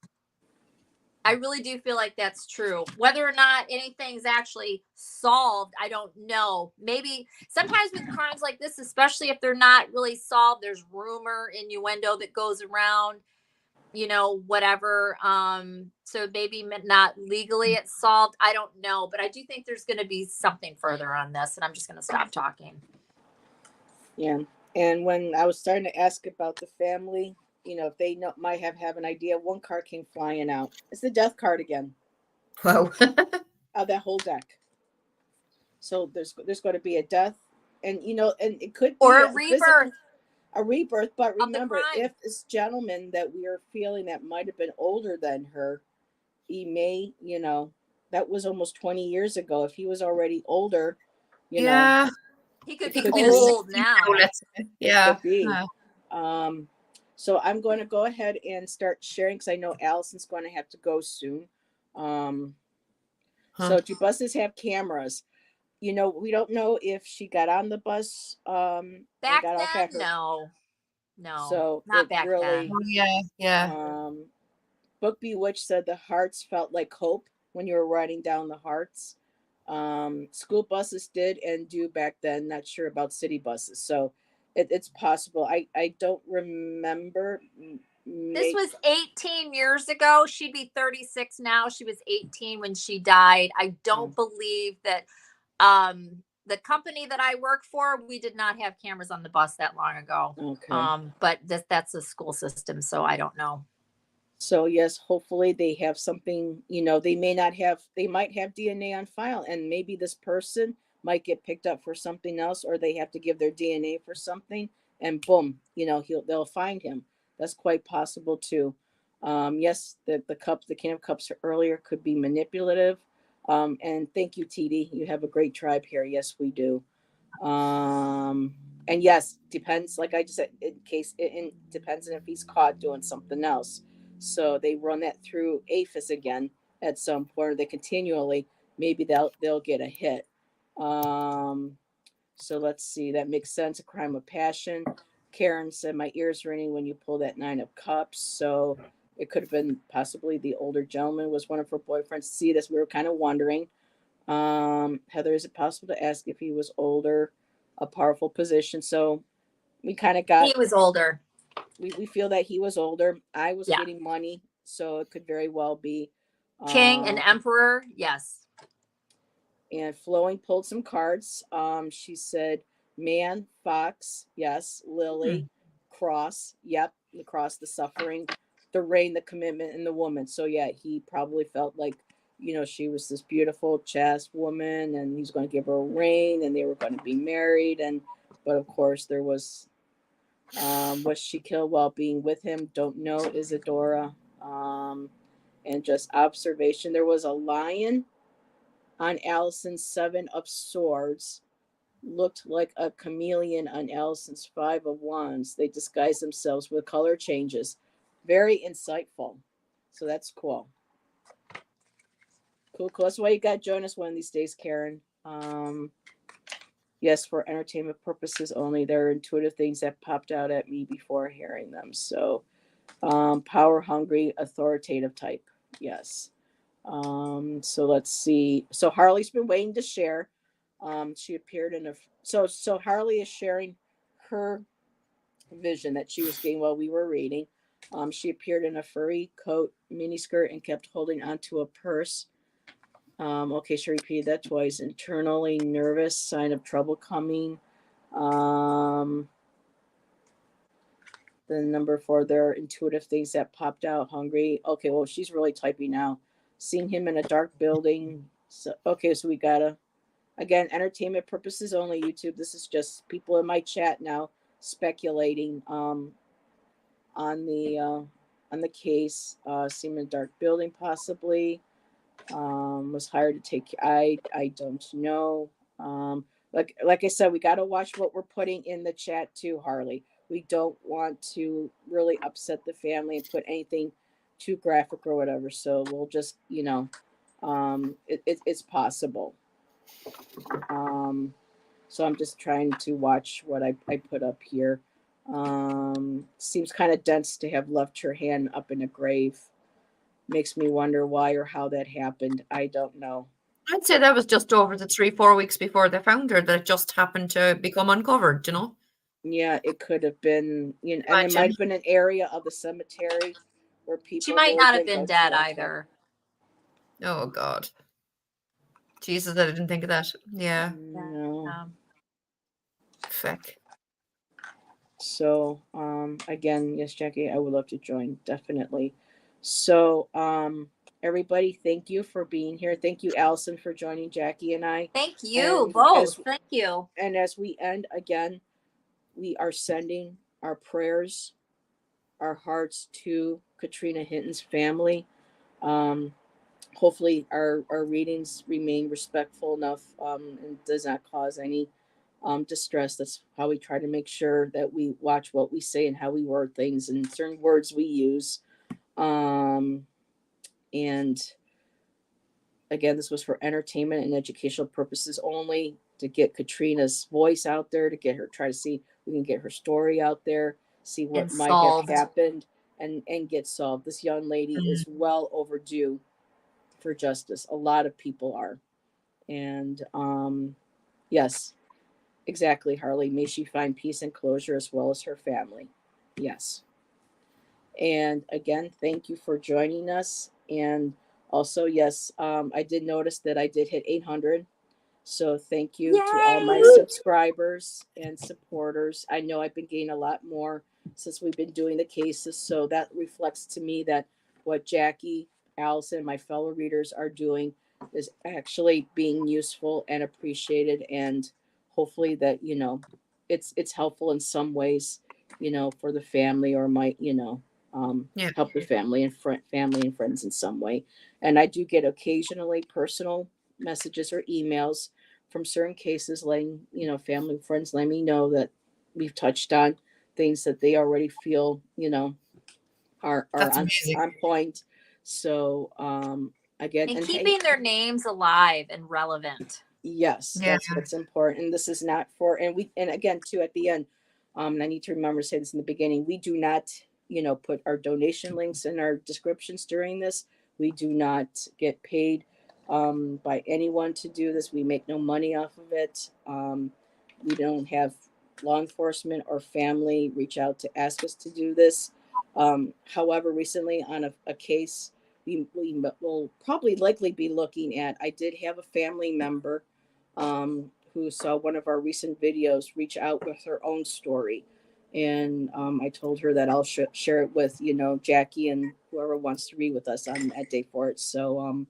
I really do feel like that's true. Whether or not anything's actually solved, I don't know. Maybe sometimes with crimes like this, especially if they're not really solved, there's rumor, innuendo that goes around, whatever. So maybe not legally it's solved. I don't know, but I do think there's going to be something further on this, and I'm just going to stop talking. Yeah. And when I was starting to ask about the family, if they might have an idea, one card came flying out. It's the death card again. Wow. Of that whole deck. So there's going to be a death, and and it could be or a rebirth. A rebirth, but remember, if this gentleman that we are feeling that might have been older than her, he may, that was almost 20 years ago. If he was already older, you know, he could be old now. Yeah. Could be. So I'm going to go ahead and start sharing, because I know Allison's going to have to go soon. So do buses have cameras? We don't know if she got on the bus. Back then, no. So not back then. Yeah. Book Bewitched said the hearts felt like hope when you were writing down the hearts. School buses did and do back then. Not sure about city buses. So it's possible. I don't remember. This was 18 years ago. She'd be 36 now. She was 18 when she died. I don't believe that the company that I work for, we did not have cameras on the bus that long ago. Okay. But that's a school system, so I don't know. So yes, hopefully they have something, they might have DNA on file, and maybe this person might get picked up for something else, or they have to give their DNA for something, and boom, they'll find him. That's quite possible too. Yes, the can of cups earlier could be manipulative. And thank you, TD. You have a great tribe here. Yes, we do. And yes, depends. Like I just said, it depends on if he's caught doing something else. So they run that through APHIS again at some point, or they continually, maybe they'll get a hit. So let's see, that makes sense. A crime of passion. Karen said, my ears ringing when you pull that 9 of cups. So it could have been possibly the older gentleman was one of her boyfriends. See, this we were kind of wondering. Heather, is it possible to ask if he was older? A powerful position. So we kind of got. He was older. We feel that he was older. I was getting money, so it could very well be King and Emperor. Yes. And Flowing pulled some cards. She said, man, fox, yes, lily, cross, yep, the cross, the suffering, the rain, the commitment, and the woman. So yeah, he probably felt like, she was this beautiful chaste woman, and he's going to give her a ring, and they were going to be married. But of course, there was. Was she killed while being with him? Don't know, Isadora. And just observation, there was a lion on Allyson's 7 of Swords. Looked like a chameleon on Allyson's 5 of Wands. They disguise themselves with color changes. Very insightful. So that's cool. Cool. That's why you got to join us one of these days, Karen. Yes, for entertainment purposes only. There are intuitive things that popped out at me before hearing them. So, power hungry, authoritative type. Yes. So let's see. So Harley's been waiting to share. She appeared in a. So Harley is sharing her vision that she was getting while we were reading. She appeared in a furry coat, miniskirt, and kept holding onto a purse. Okay, she repeated that twice. Internally nervous, sign of trouble coming. The number 4, there are intuitive things that popped out. Hungry. Okay, well, she's really typing now. Seeing him in a dark building. So we gotta, again, entertainment purposes only, YouTube. This is just people in my chat now speculating on the case. Seeing him in a dark building, possibly. Was hired to take. I don't know. Like I said, we got to watch what we're putting in the chat too, Harley. We don't want to really upset the family and put anything too graphic or whatever. So we'll just, it's possible. So I'm just trying to watch what I put up here. Seems kind of dense to have left her hand up in a grave. Makes me wonder why or how that happened. I don't know. I'd say that was just over the 3-4 weeks before they found her that it just happened to become uncovered, Yeah, it could have been, and it might have been an area of the cemetery where people. She might not have been dead either. Oh God. Jesus, I didn't think of that. Yeah. No. Feck. So, again, yes, Jackie, I would love to join, definitely. So, everybody, thank you for being here. Thank you, Allyson, for joining Jackie and I. Thank you both. Thank you. And as we end again, we are sending our prayers, our hearts to Catrina Hinton's family. Hopefully our readings remain respectful enough and does not cause any distress. That's how we try to make sure that we watch what we say and how we word things and certain words we use. And again, this was for entertainment and educational purposes only, to get Catrina's voice out there, to get her, try to see we can get her story out there, see what might have happened and get solved. This young lady is well overdue for justice. A lot of people are. And yes, exactly, Harley. May she find peace and closure as well as her family. Yes. And again, thank you for joining us. And also, yes, I did notice that I did hit 800. So thank you to all my Yay! subscribers and supporters. I know I've been getting a lot more since we've been doing the cases. So that reflects to me that what Jackie, Allyson, my fellow readers are doing is actually being useful and appreciated. And hopefully that, it's helpful in some ways, for the family or might, Yeah. help the family and friends in some way. And I do get occasionally personal messages or emails from certain cases letting, family and friends letting me know that we've touched on things that they already feel, are That's on, amazing. on point. So again, And and hey, keeping their names alive and relevant. yes, Yeah. that's what's important. And this is not for, and again, too, at the end, and I need to remember to say this in the beginning, we do not, put our donation links in our descriptions during this. We do not get paid by anyone to do this. We make no money off of it. We don't have law enforcement or family reach out to ask us to do this. However, recently on a case we will probably likely be looking at, I did have a family member who saw one of our recent videos reach out with her own story. And I told her that I'll share it with, Jackie and whoever wants to read with us on that day for it. So,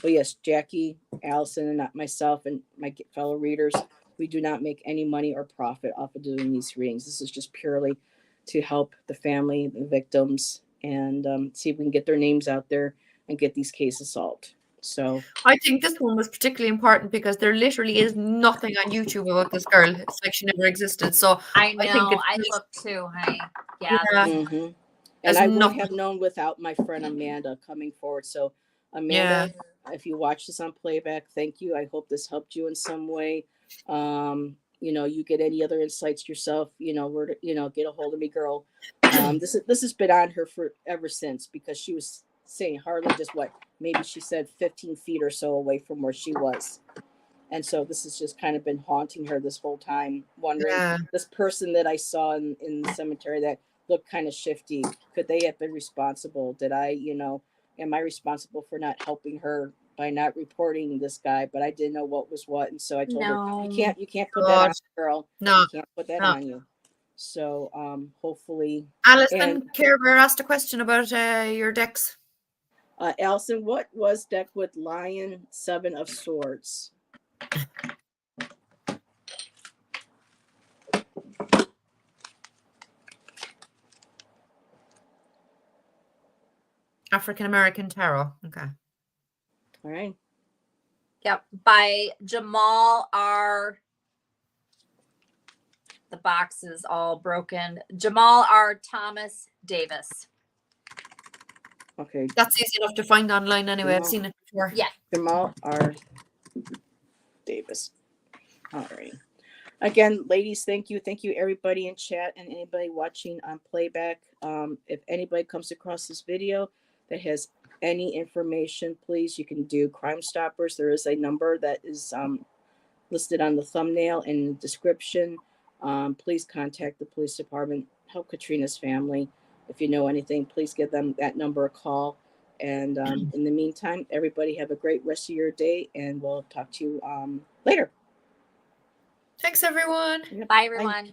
but yes, Jackie, Allyson, and not myself and my fellow readers, we do not make any money or profit off of doing these readings. This is just purely to help the family, the victims, and see if we can get their names out there and get these cases solved. So I think this one was particularly important because there literally is nothing on YouTube about this girl. It's like she never existed. So I I think know. it's I really, looked too, honey. yeah, Yeah. and there's I wouldn't have nothing. known without my friend Amanda coming forward. So Yeah. Amanda, if you watch this on playback, thank you. I hope this helped you in some way. You get any other insights yourself, get a hold of me, girl. This has been on her for ever since, because she was saying hardly just what maybe she said 15 feet or so away from where she was. And so this has just kind of been haunting her this whole time, wondering, Yeah. this person that I saw in the cemetery that looked kind of shifty, could they have been responsible? Did I, am I responsible for not helping her by not reporting this guy? But I didn't know what was what. And so I told her, No. you can't put that God. on, girl. No. You can't put that No. on you. So hopefully, and Alison, Care Bear asked a question about your decks. Allyson, what was deck with Lion, 7 of Swords? African American Tarot. Okay. All right. Yep. By Jamal R. The box is all broken. Jamal R. Thomas Davis. Okay. That's easy enough to find online anyway. I've Jamal. seen it before. Yeah. Jamal R. Davis. All right. Again, ladies, thank you. Thank you, everybody in chat and anybody watching on playback. If anybody comes across this video that has any information, please, you can do Crime Stoppers. There is a number that is listed on the thumbnail and the description. Please contact the police department. Help Catrina's family. If you know anything, please give them that number a call. And in the meantime, everybody have a great rest of your day, and we'll talk to you later. Thanks, everyone. Yep. Bye, Bye. everyone.